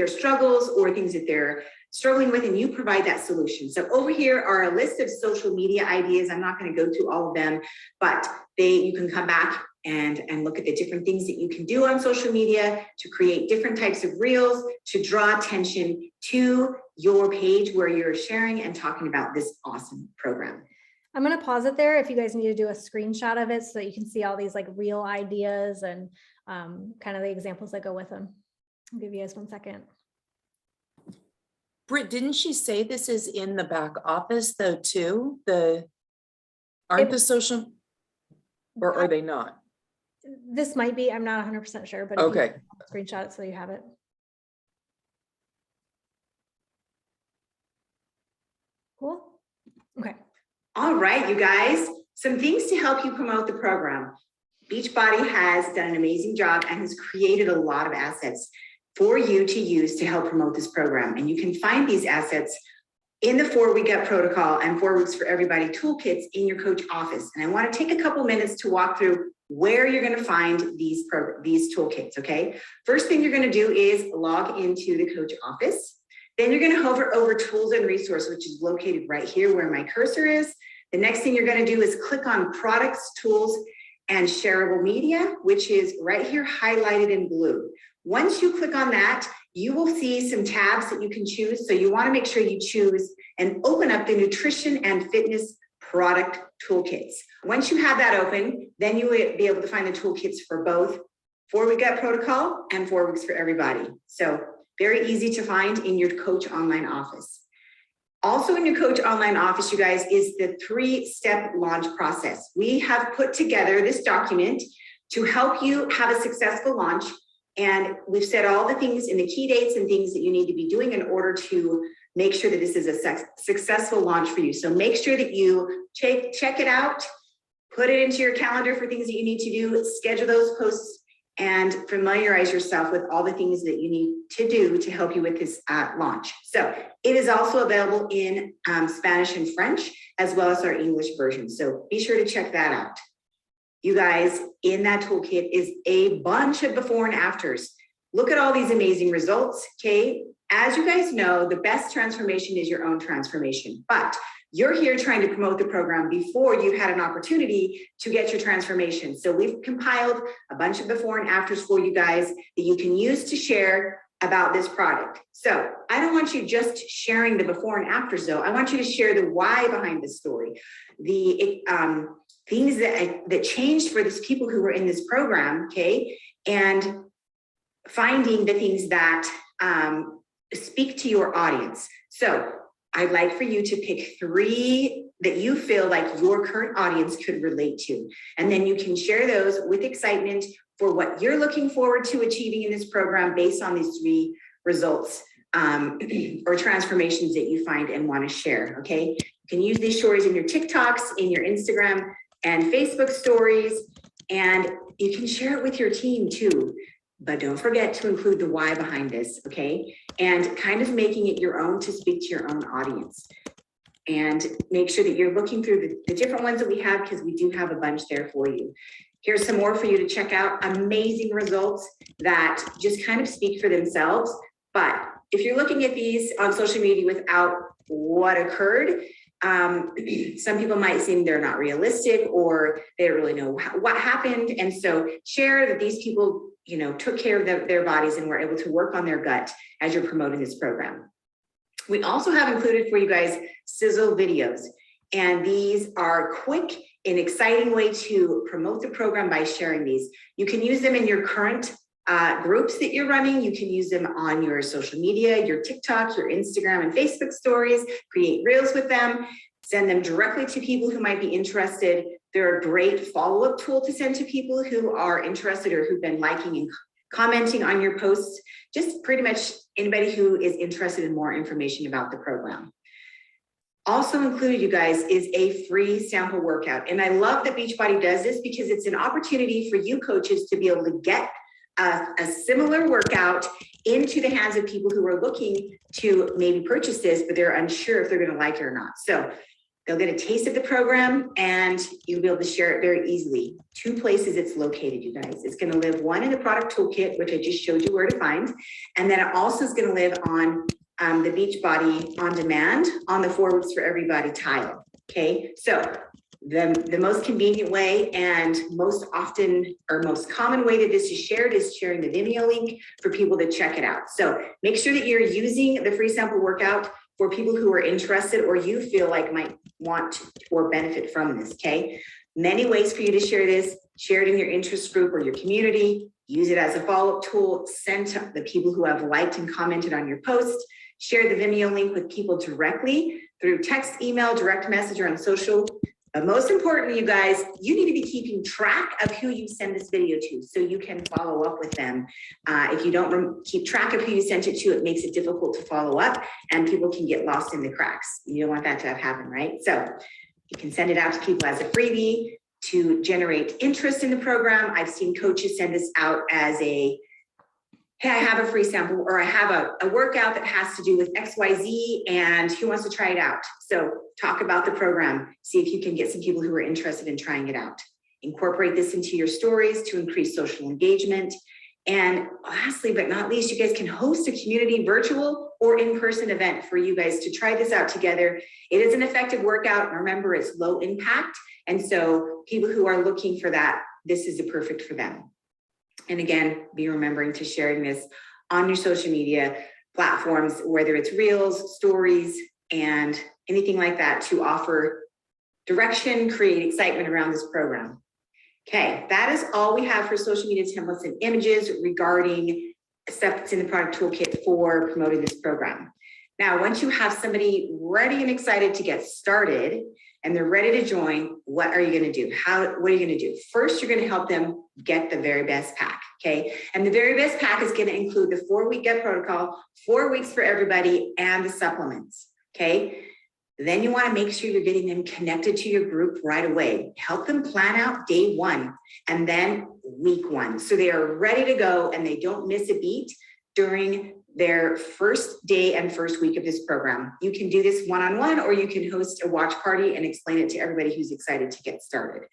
struggles or things that they're struggling with, and you provide that solution. So over here are a list of social media ideas. I'm not going to go through all of them, but you can come back and look at the different things that you can do on social media to create different types of reels to draw attention to your page where you're sharing and talking about this awesome program.
I'm going to pause it there if you guys need to do a screenshot of it so that you can see all these like real ideas and kind of the examples that go with them. I'll give you guys 1 second.
Britt, didn't she say this is in the back office though, too? Aren't the social, or are they not?
This might be, I'm not 100% sure, but if you
Okay.
screenshot it so you have it. Cool. Okay.
All right, you guys, some things to help you promote the program. Beachbody has done an amazing job and has created a lot of assets for you to use to help promote this program. And you can find these assets in the 4-week gut protocol and 4 weeks for everybody toolkits in your coach office. And I want to take a couple minutes to walk through where you're going to find these toolkits, okay? First thing you're going to do is log into the coach office. Then you're going to hover over tools and resource, which is located right here where my cursor is. The next thing you're going to do is click on products, tools, and shareable media, which is right here highlighted in blue. Once you click on that, you will see some tabs that you can choose. So you want to make sure you choose and open up the nutrition and fitness product toolkits. Once you have that open, then you will be able to find the toolkits for both 4-week gut protocol and 4 weeks for everybody. So very easy to find in your coach online office. Also in your coach online office, you guys, is the 3-step launch process. We have put together this document to help you have a successful launch. And we've said all the things in the key dates and things that you need to be doing in order to make sure that this is a successful launch for you. So make sure that you check it out, put it into your calendar for things that you need to do, schedule those posts, and familiarize yourself with all the things that you need to do to help you with this launch. So it is also available in Spanish and French, as well as our English version. So be sure to check that out. You guys, in that toolkit is a bunch of before and afters. Look at all these amazing results, okay? As you guys know, the best transformation is your own transformation, but you're here trying to promote the program before you've had an opportunity to get your transformation. So we've compiled a bunch of before and afters for you guys that you can use to share about this product. So I don't want you just sharing the before and afters though. I want you to share the why behind the story, the things that changed for these people who were in this program, okay? And finding the things that speak to your audience. So I'd like for you to pick 3 that you feel like your current audience could relate to. And then you can share those with excitement for what you're looking forward to achieving in this program based on these 3 results or transformations that you find and want to share, okay? You can use these stories in your TikToks, in your Instagram and Facebook stories, and you can share it with your team too. But don't forget to include the why behind this, okay? And kind of making it your own to speak to your own audience. And make sure that you're looking through the different ones that we have, because we do have a bunch there for you. Here's some more for you to check out. Amazing results that just kind of speak for themselves. But if you're looking at these on social media without what occurred, some people might seem they're not realistic or they don't really know what happened. And so share that these people, you know, took care of their bodies and were able to work on their gut as you're promoting this program. We also have included for you guys sizzle videos, and these are quick and exciting way to promote the program by sharing these. You can use them in your current groups that you're running. You can use them on your social media, your TikTok, your Instagram and Facebook stories, create reels with them, send them directly to people who might be interested. They're a great follow-up tool to send to people who are interested or who've been liking and commenting on your posts, just pretty much anybody who is interested in more information about the program. Also included, you guys, is a free sample workout. And I love that Beachbody does this because it's an opportunity for you coaches to be able to get a similar workout into the hands of people who are looking to maybe purchase this, but they're unsure if they're going to like it or not. So they'll get a taste of the program and you'll be able to share it very easily. 2 places it's located, you guys. It's going to live, one in the product toolkit, which I just showed you where to find. And then it also is going to live on the Beachbody on demand on the 4 weeks for everybody tile. Okay, so the most convenient way and most often or most common way that this is shared is sharing the Vimeo link for people to check it out. So make sure that you're using the free sample workout for people who are interested or you feel like might want or benefit from this, okay? Many ways for you to share this. Share it in your interest group or your community. Use it as a follow-up tool. Send to the people who have liked and commented on your post. Share the Vimeo link with people directly through text, email, direct message, or on social. But most importantly, you guys, you need to be keeping track of who you send this video to so you can follow up with them. If you don't keep track of who you sent it to, it makes it difficult to follow up and people can get lost in the cracks. You don't want that to happen, right? So you can send it out to people as a freebie to generate interest in the program. I've seen coaches send this out as a, hey, I have a free sample, or I have a workout that has to do with XYZ and who wants to try it out? So talk about the program, see if you can get some people who are interested in trying it out. Incorporate this into your stories to increase social engagement. And lastly, but not least, you guys can host a community virtual or in-person event for you guys to try this out together. It is an effective workout. Remember, it's low impact. And so people who are looking for that, this is the perfect for them. And again, be remembering to sharing this on your social media platforms, whether it's reels, stories, and anything like that to offer direction, create excitement around this program. Okay, that is all we have for social media templates and images regarding stuff that's in the product toolkit for promoting this program. Now, once you have somebody ready and excited to get started and they're ready to join, what are you going to do? What are you going to do? First, you're going to help them get the very best pack, okay? And the very best pack is going to include the 4-week gut protocol, 4 weeks for everybody, and the supplements, okay? Then you want to make sure you're getting them connected to your group right away. Help them plan out day 1 and then week 1. So they are ready to go and they don't miss a beat during their first day and first week of this program. You can do this one-on-one, or you can host a watch party and explain it to everybody who's excited to get started.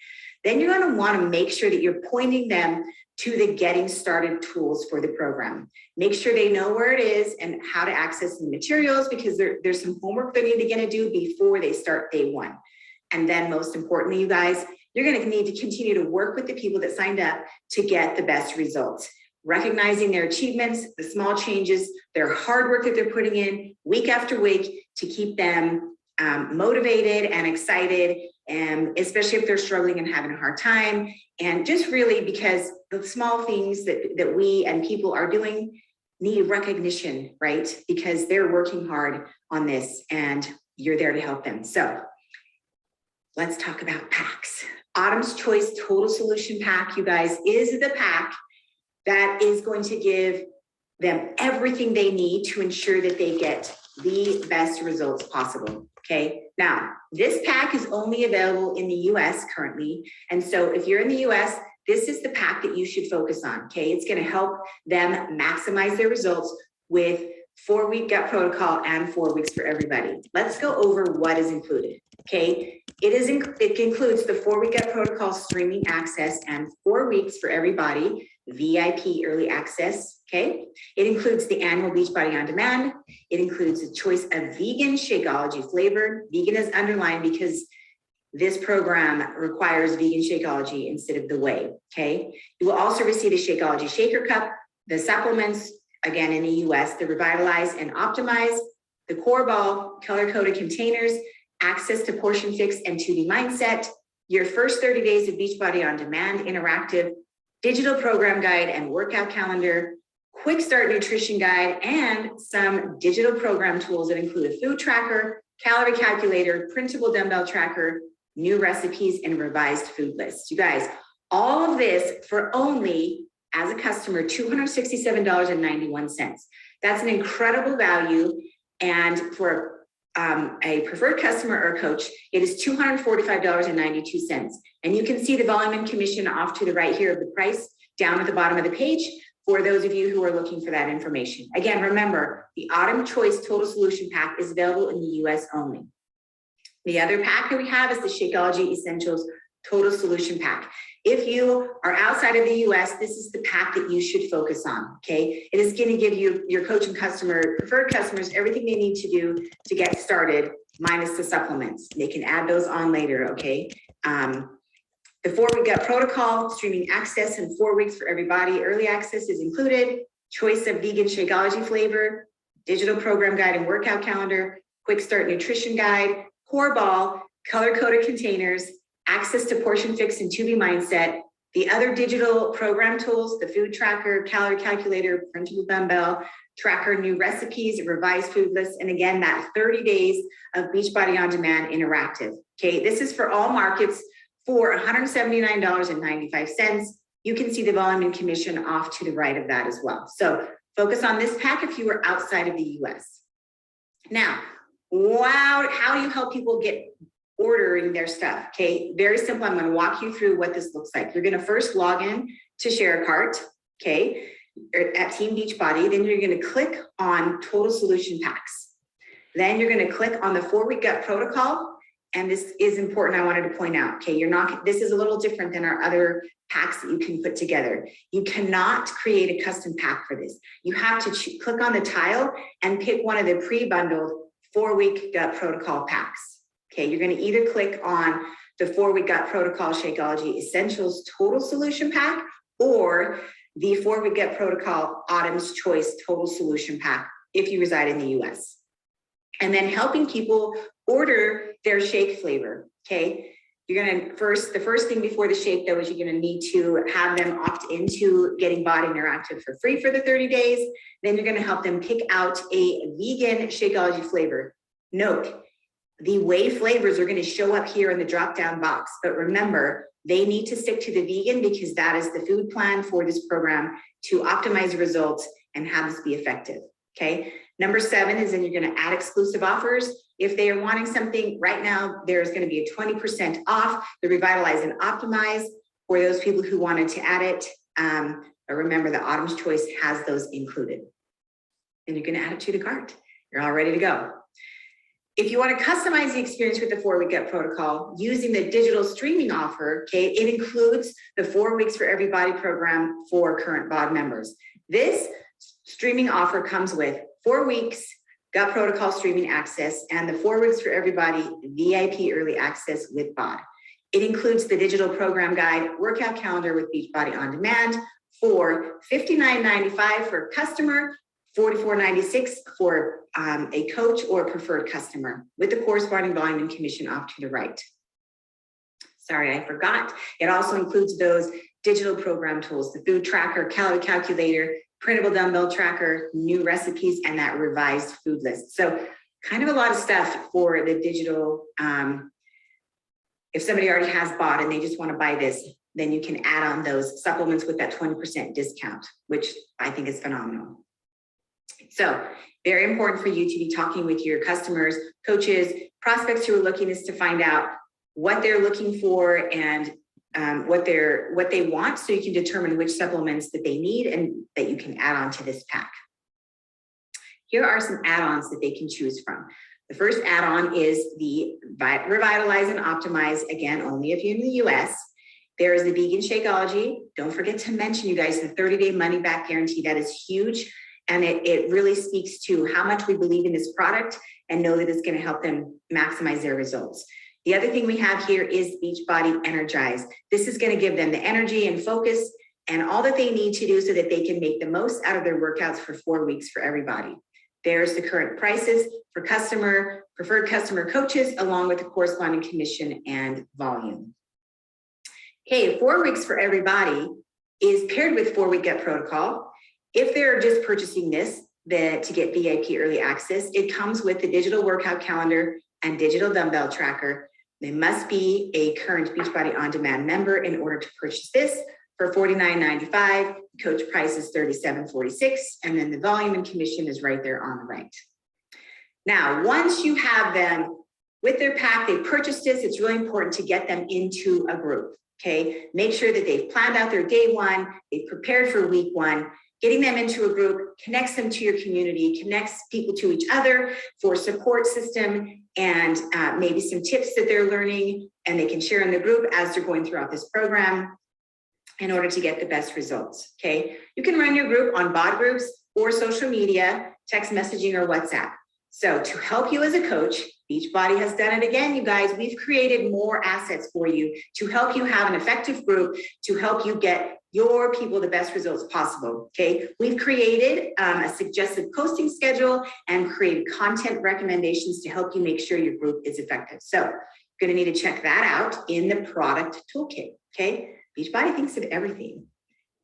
Then you're going to want to make sure that you're pointing them to the getting started tools for the program. Make sure they know where it is and how to access the materials, because there's some homework they're going to do before they start day 1. And then most importantly, you guys, you're going to need to continue to work with the people that signed up to get the best results. Recognizing their achievements, the small changes, their hard work that they're putting in week after week to keep them motivated and excited, and especially if they're struggling and having a hard time. And just really because the small things that we and people are doing need recognition, right? Because they're working hard on this and you're there to help them. So let's talk about packs. Autumn's Choice Total Solution Pack, you guys, is the pack that is going to give them everything they need to ensure that they get the best results possible, okay? Now, this pack is only available in the US currently. And so if you're in the US, this is the pack that you should focus on, okay? It's gonna help them maximize their results with 4-week gut protocol and 4 weeks for everybody. Let's go over what is included, okay? It includes the 4-week gut protocol streaming access and 4 weeks for everybody, VIP early access, okay? It includes the annual Beachbody On Demand. It includes a choice of vegan Shakeology flavor. Vegan is underlined because this program requires vegan Shakeology instead of the whey, okay? You will also receive a Shakeology shaker cup, the supplements, again in the US, the Revitalize and Optimize, the Core Ball, color-coded containers, access to Portion Fix and 2D Mindset, your first 30 days of Beachbody On Demand interactive, digital program guide and workout calendar, quick start nutrition guide, and some digital program tools that include a food tracker, calorie calculator, printable dumbbell tracker, new recipes, and revised food lists. You guys, all of this for only, as a customer, $267.91. That's an incredible value. And for a preferred customer or coach, it is $245.92. And you can see the volume and commission off to the right here of the price down at the bottom of the page for those of you who are looking for that information. Again, remember, the Autumn Choice Total Solution Pack is available in the US only. The other pack that we have is the Shakeology Essentials Total Solution Pack. If you are outside of the US, this is the pack that you should focus on, okay? It is going to give you, your coach and preferred customers, everything they need to do to get started, minus the supplements. They can add those on later, okay? The 4-week gut protocol, streaming access, and 4 weeks for everybody. Early access is included. Choice of vegan Shakeology flavor, digital program guide and workout calendar, quick start nutrition guide, Core Ball, color-coded containers, access to Portion Fix and 2B Mindset, the other digital program tools, the food tracker, calorie calculator, printable dumbbell, tracker, new recipes, revised food lists, and again, that 30 days of Beachbody On Demand Interactive. Okay, this is for all markets for $179.95. You can see the volume and commission off to the right of that as well. So focus on this pack if you are outside of the US. Now, wow, how do you help people get ordering their stuff? Okay, very simple. I'm going to walk you through what this looks like. You're going to first log in to Share a Cart, okay, at Team Beachbody. Then you're going to click on Total Solution Packs. Then you're going to click on the 4-week gut protocol. And this is important, I wanted to point out, okay, this is a little different than our other packs that you can put together. You cannot create a custom pack for this. You have to click on the tile and pick one of the pre-bundled 4-week gut protocol packs. Okay, you're going to either click on the 4-week gut protocol Shakeology Essentials Total Solution Pack or the 4-week gut protocol Autumn's Choice Total Solution Pack if you reside in the US. And then helping people order their shake flavor, okay? You're gonna the first thing before the shake though is you're gonna need to have them opt into getting Body Interactive for free for the 30 days. Then you're gonna help them pick out a vegan Shakeology flavor. Note, the whey flavors are gonna show up here in the drop-down box, but remember, they need to stick to the vegan because that is the food plan for this program to optimize results and have this be effective, okay? Number 7 is then you're going to add exclusive offers. If they are wanting something right now, there's going to be a 20% off the Revitalize and Optimize for those people who wanted to add it. But remember, the Autumn's Choice has those included. And you're going to add it to the cart. You're all ready to go. If you want to customize the experience with the 4-week gut protocol using the digital streaming offer, okay, it includes the 4 weeks for everybody program for current BOD members. This streaming offer comes with 4 weeks gut protocol streaming access and the 4 weeks for everybody VIP early access with BOD. It includes the digital program guide, workout calendar with Beachbody On Demand for $59.95 for a customer, $44.96 for a coach or preferred customer with the corresponding volume and commission off to the right. Sorry, I forgot. It also includes those digital program tools, the food tracker, calorie calculator, printable dumbbell tracker, new recipes, and that revised food list. So kind of a lot of stuff for the digital. If somebody already has bought and they just want to buy this, then you can add on those supplements with that 20% discount, which I think is phenomenal. So very important for you to be talking with your customers, coaches, prospects who are looking is to find out what they're looking for and what they want, so you can determine which supplements that they need and that you can add on to this pack. Here are some add-ons that they can choose from. The first add-on is the Revitalize and Optimize, again, only if you're in the US. There is the Vegan Shakeology. Don't forget to mention, you guys, the 30-day money-back guarantee. That is huge, and it really speaks to how much we believe in this product and know that it's going to help them maximize their results. The other thing we have here is Beachbody Energize. This is going to give them the energy and focus and all that they need to do so that they can make the most out of their workouts for 4 weeks for everybody. There's the current prices for preferred customer coaches, along with the corresponding commission and volume. Okay, 4 weeks for everybody is paired with 4-week gut protocol. If they're just purchasing this to get VIP early access, it comes with the digital workout calendar and digital dumbbell tracker. They must be a current Beachbody On Demand member in order to purchase this for $49.95. Coach price is $37.46, and then the volume and commission is right there on the right. Now, once you have them with their pack, they purchased this, it's really important to get them into a group, okay? Make sure that they've planned out their day 1, they've prepared for week 1. Getting them into a group connects them to your community, connects people to each other for support system and maybe some tips that they're learning and they can share in the group as they're going throughout this program in order to get the best results, okay? You can run your group on BOD groups or social media, text messaging or WhatsApp. So to help you as a coach, Beachbody has done it again, you guys. We've created more assets for you to help you have an effective group, to help you get your people the best results possible, okay? We've created a suggested posting schedule and created content recommendations to help you make sure your group is effective. So you're gonna need to check that out in the product toolkit, okay? Beachbody thinks of everything.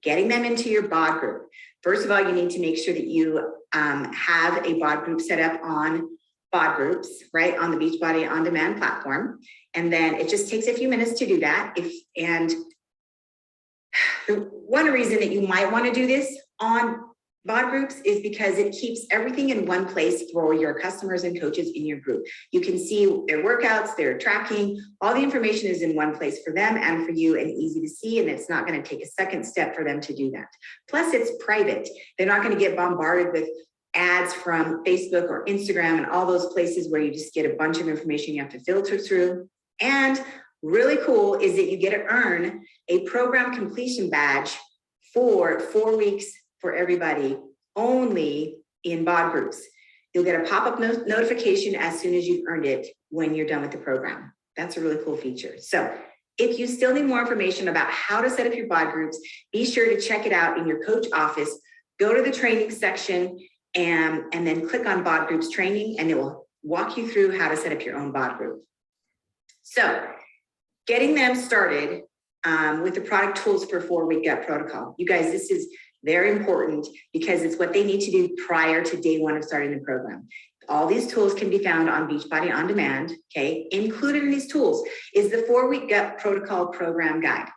Getting them into your BOD group. First of all, you need to make sure that you have a bod group set up on bod groups, right, on the Beachbody On Demand platform. And then it just takes a few minutes to do that. One reason that you might want to do this on bod groups is because it keeps everything in one place for your customers and coaches in your group. You can see their workouts, their tracking, all the information is in one place for them and for you, and easy to see, and it's not going to take a second step for them to do that. Plus, it's private. They're not going to get bombarded with ads from Facebook or Instagram and all those places where you just get a bunch of information you have to filter through. And really cool is that you get to earn a program completion badge for 4 weeks for everybody, only in bod groups. You'll get a pop-up notification as soon as you've earned it when you're done with the program. That's a really cool feature. So if you still need more information about how to set up your bod groups, be sure to check it out in your coach office. Go to the training section and then click on bod groups training, and it will walk you through how to set up your own bod group. So getting them started with the product tools for 4-week gut protocol. You guys, this is very important because it's what they need to do prior to day 1 of starting the program. All these tools can be found on Beachbody On Demand, okay? Included in these tools is the 4-week gut protocol program guide.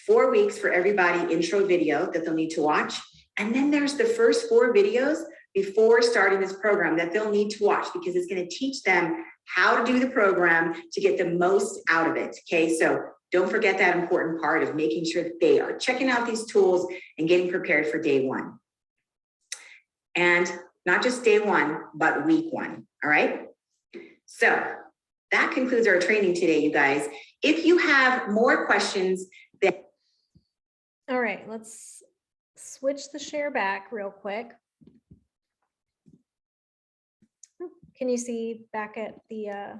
4 weeks for everybody intro video that they'll need to watch. And then there's the first 4 videos before starting this program that they'll need to watch because it's going to teach them how to do the program to get the most out of it, okay? So don't forget that important part of making sure that they are checking out these tools and getting prepared for day 1. And not just day 1, but week 1, all right? So that concludes our training today, you guys. If you have more questions, then...
All right, let's switch the share back real quick. Can you see back at the, oh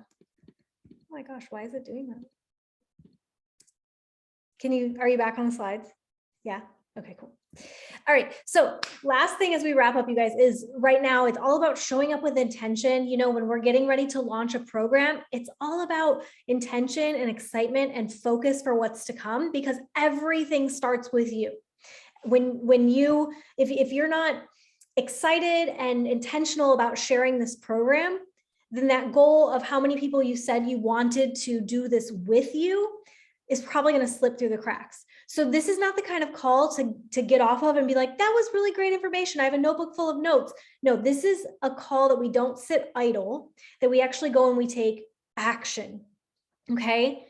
my gosh, why is it doing that? Are you back on the slides? Yeah, okay, cool. All right, so last thing as we wrap up, you guys, is right now it's all about showing up with intention. You know, when we're getting ready to launch a program, it's all about intention and excitement and focus for what's to come, because everything starts with you. If you're not excited and intentional about sharing this program, then that goal of how many people you said you wanted to do this with you is probably going to slip through the cracks. So this is not the kind of call to get off of and be like, that was really great information, I have a notebook full of notes. No, this is a call that we don't sit idle, that we actually go and we take action. Okay.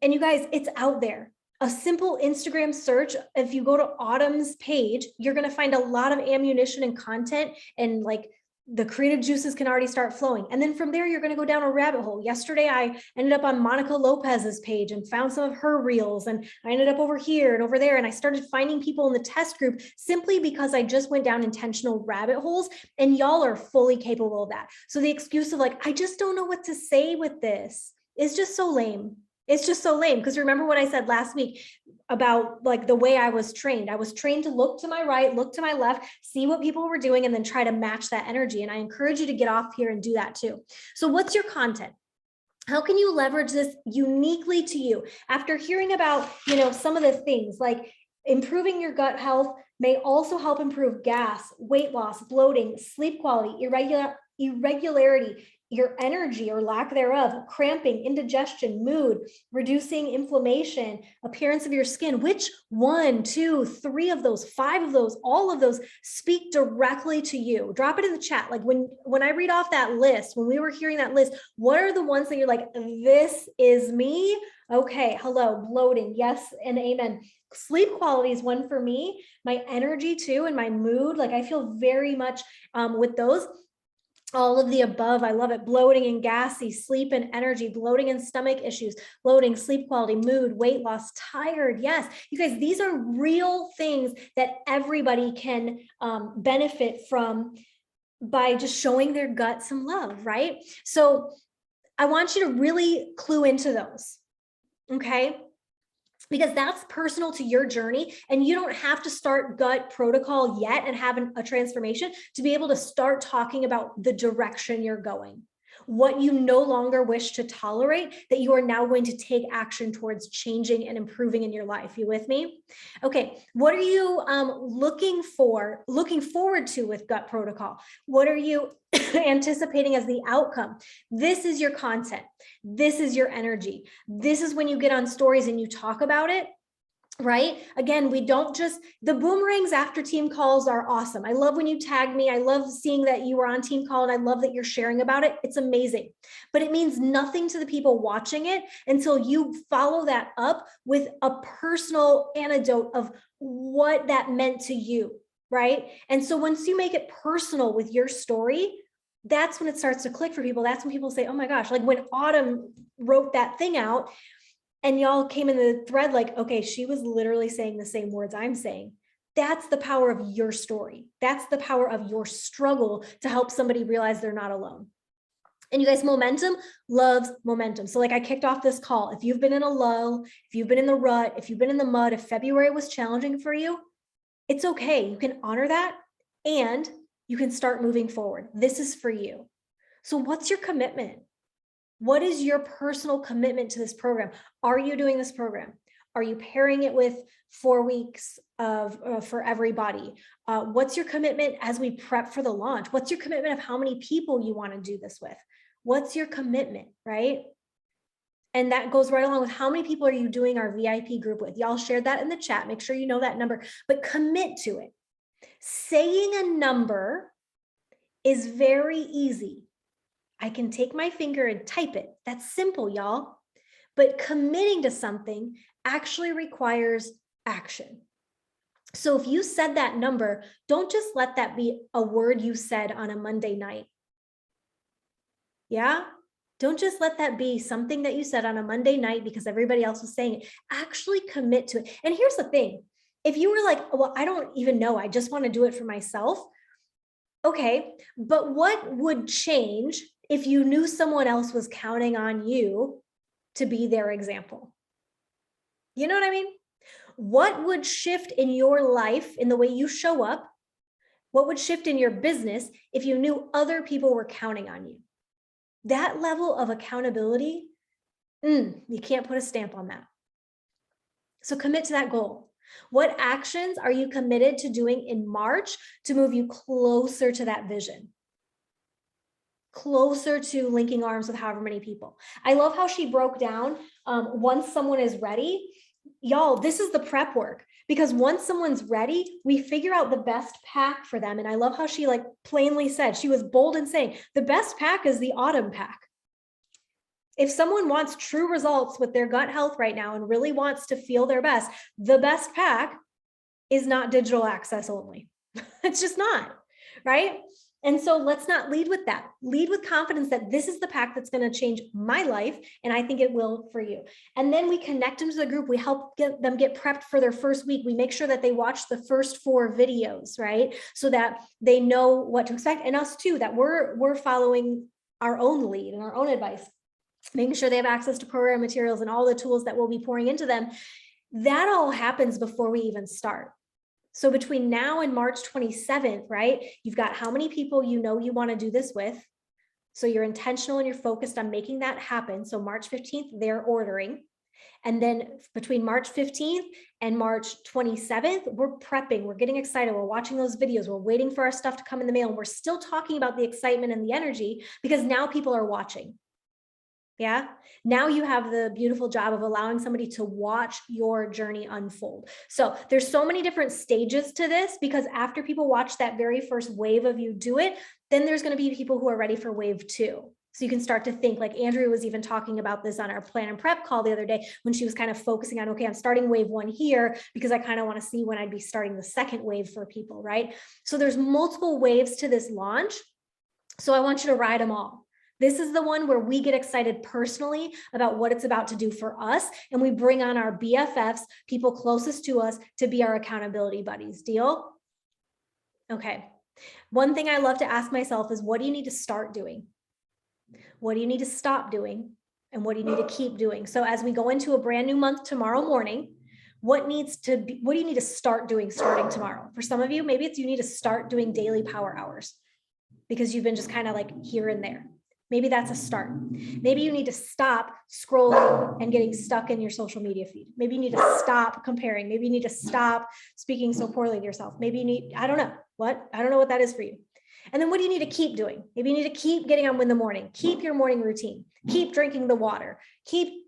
And you guys, it's out there. A simple Instagram search, if you go to Autumn's page, you're going to find a lot of ammunition and content, and like the creative juices can already start flowing. And then from there, you're going to go down a rabbit hole. Yesterday, I ended up on Monica Lopez's page and found some of her reels, and I ended up over here and over there. And I started finding people in the test group simply because I just went down intentional rabbit holes, and y'all are fully capable of that. So the excuse of like, I just don't know what to say with this is just so lame. It's just so lame, because remember what I said last week about like the way I was trained. I was trained to look to my right, look to my left, see what people were doing, and then try to match that energy. And I encourage you to get off here and do that too. So what's your content? How can you leverage this uniquely to you? After hearing about, you know, some of the things like improving your gut health may also help improve gas, weight loss, bloating, sleep quality, irregularity, your energy or lack thereof, cramping, indigestion, mood, reducing inflammation, appearance of your skin. Which 1, 2, 3 of those, 5 of those, all of those speak directly to you? Drop it in the chat. Like when I read off that list, when we were hearing that list, what are the ones that you're like, this is me? Okay, hello, bloating, yes, and amen. Sleep quality is one for me. My energy too, and my mood, like I feel very much with those. All of the above, I love it. Bloating and gassy, sleep and energy, bloating and stomach issues, bloating, sleep quality, mood, weight loss, tired. Yes, you guys, these are real things that everybody can benefit from by just showing their gut some love, right? So I want you to really clue into those, okay? Because that's personal to your journey, and you don't have to start gut protocol yet and have a transformation to be able to start talking about the direction you're going. what you no longer wish to tolerate, that you are now going to take action towards changing and improving in your life. You with me? Okay, what are you looking forward to with gut protocol? What are you anticipating as the outcome? This is your content. This is your energy. This is when you get on stories and you talk about it. Right? Again, we don't just, the boomerangs after team calls are awesome. I love when you tag me. I love seeing that you were on team call, and I love that you're sharing about it. It's amazing, but it means nothing to the people watching it until you follow that up with a personal anecdote of what that meant to you. Right? And so once you make it personal with your story, that's when it starts to click for people. That's when people say, oh my gosh, like when Autumn wrote that thing out, and y'all came in the thread like, okay, she was literally saying the same words I'm saying. That's the power of your story. That's the power of your struggle to help somebody realize they're not alone. And you guys, momentum loves momentum. So like I kicked off this call. If you've been in a lull, if you've been in the rut, if you've been in the mud, if February was challenging for you, it's okay. You can honor that and you can start moving forward. This is for you. So what's your commitment? What is your personal commitment to this program? Are you doing this program? Are you pairing it with 4 weeks of for everybody? What's your commitment as we prep for the launch? What's your commitment of how many people you want to do this with? What's your commitment, right? And that goes right along with how many people are you doing our VIP group with? Y'all shared that in the chat. Make sure you know that number, but commit to it. Saying a number is very easy. I can take my finger and type it. That's simple, y'all. But committing to something actually requires action. So if you said that number, don't just let that be a word you said on a Monday night. Yeah? Don't just let that be something that you said on a Monday night because everybody else was saying it. Actually commit to it. And here's the thing. If you were like, well, I don't even know, I just want to do it for myself. Okay, but what would change if you knew someone else was counting on you to be their example? You know what I mean? What would shift in your life, in the way you show up? What would shift in your business if you knew other people were counting on you? That level of accountability, you can't put a stamp on that. So commit to that goal. What actions are you committed to doing in March to move you closer to that vision? Closer to linking arms with however many people. I love how she broke down once someone is ready. Y'all, this is the prep work, because once someone's ready, we figure out the best pack for them. And I love how she like plainly said, she was bold in saying the best pack is the autumn pack. If someone wants true results with their gut health right now and really wants to feel their best, the best pack is not digital access only. It's just not, right? And so let's not lead with that. Lead with confidence that this is the pack that's going to change my life, and I think it will for you. And then we connect them to the group. We help them get prepped for their first week. We make sure that they watch the first 4 videos, right? So that they know what to expect. And us too, that we're following our own lead and our own advice, making sure they have access to program materials and all the tools that we'll be pouring into them. That all happens before we even start. So between now and March 27th, right, you've got how many people you know you want to do this with. So you're intentional and you're focused on making that happen. So March 15th, they're ordering. And then between March 15th and March 27th, we're prepping, we're getting excited, we're watching those videos, we're waiting for our stuff to come in the mail. And we're still talking about the excitement and the energy because now people are watching. Yeah. Now you have the beautiful job of allowing somebody to watch your journey unfold. So there's so many different stages to this, because after people watch that very first wave of you do it, then there's going to be people who are ready for wave 2. So you can start to think, like Andrea was even talking about this on our plan and prep call the other day, when she was kind of focusing on, okay, I'm starting wave 1 here because I kind of want to see when I'd be starting the second wave for people, right? So there's multiple waves to this launch. So I want you to ride them all. This is the one where we get excited personally about what it's about to do for us. And we bring on our BFFs, people closest to us, to be our accountability buddies. Deal? Okay. One thing I love to ask myself is, what do you need to start doing? What do you need to stop doing? And what do you need to keep doing? So as we go into a brand new month tomorrow morning, what do you need to start doing starting tomorrow? For some of you, maybe it's you need to start doing daily power hours because you've been just kind of like here and there. Maybe that's a start. Maybe you need to stop scrolling and getting stuck in your social media feed. Maybe you need to stop comparing. Maybe you need to stop speaking so poorly of yourself. Maybe you need, I don't know what that is for you. And then what do you need to keep doing? Maybe you need to keep getting on in the morning, keep your morning routine, keep drinking the water, keep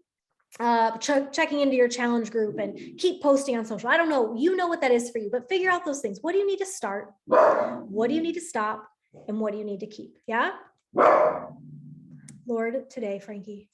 checking into your challenge group, and keep posting on social. I don't know, you know what that is for you, but figure out those things. What do you need to start? What do you need to stop? And what do you need to keep? Yeah. Lord, today, Frankie,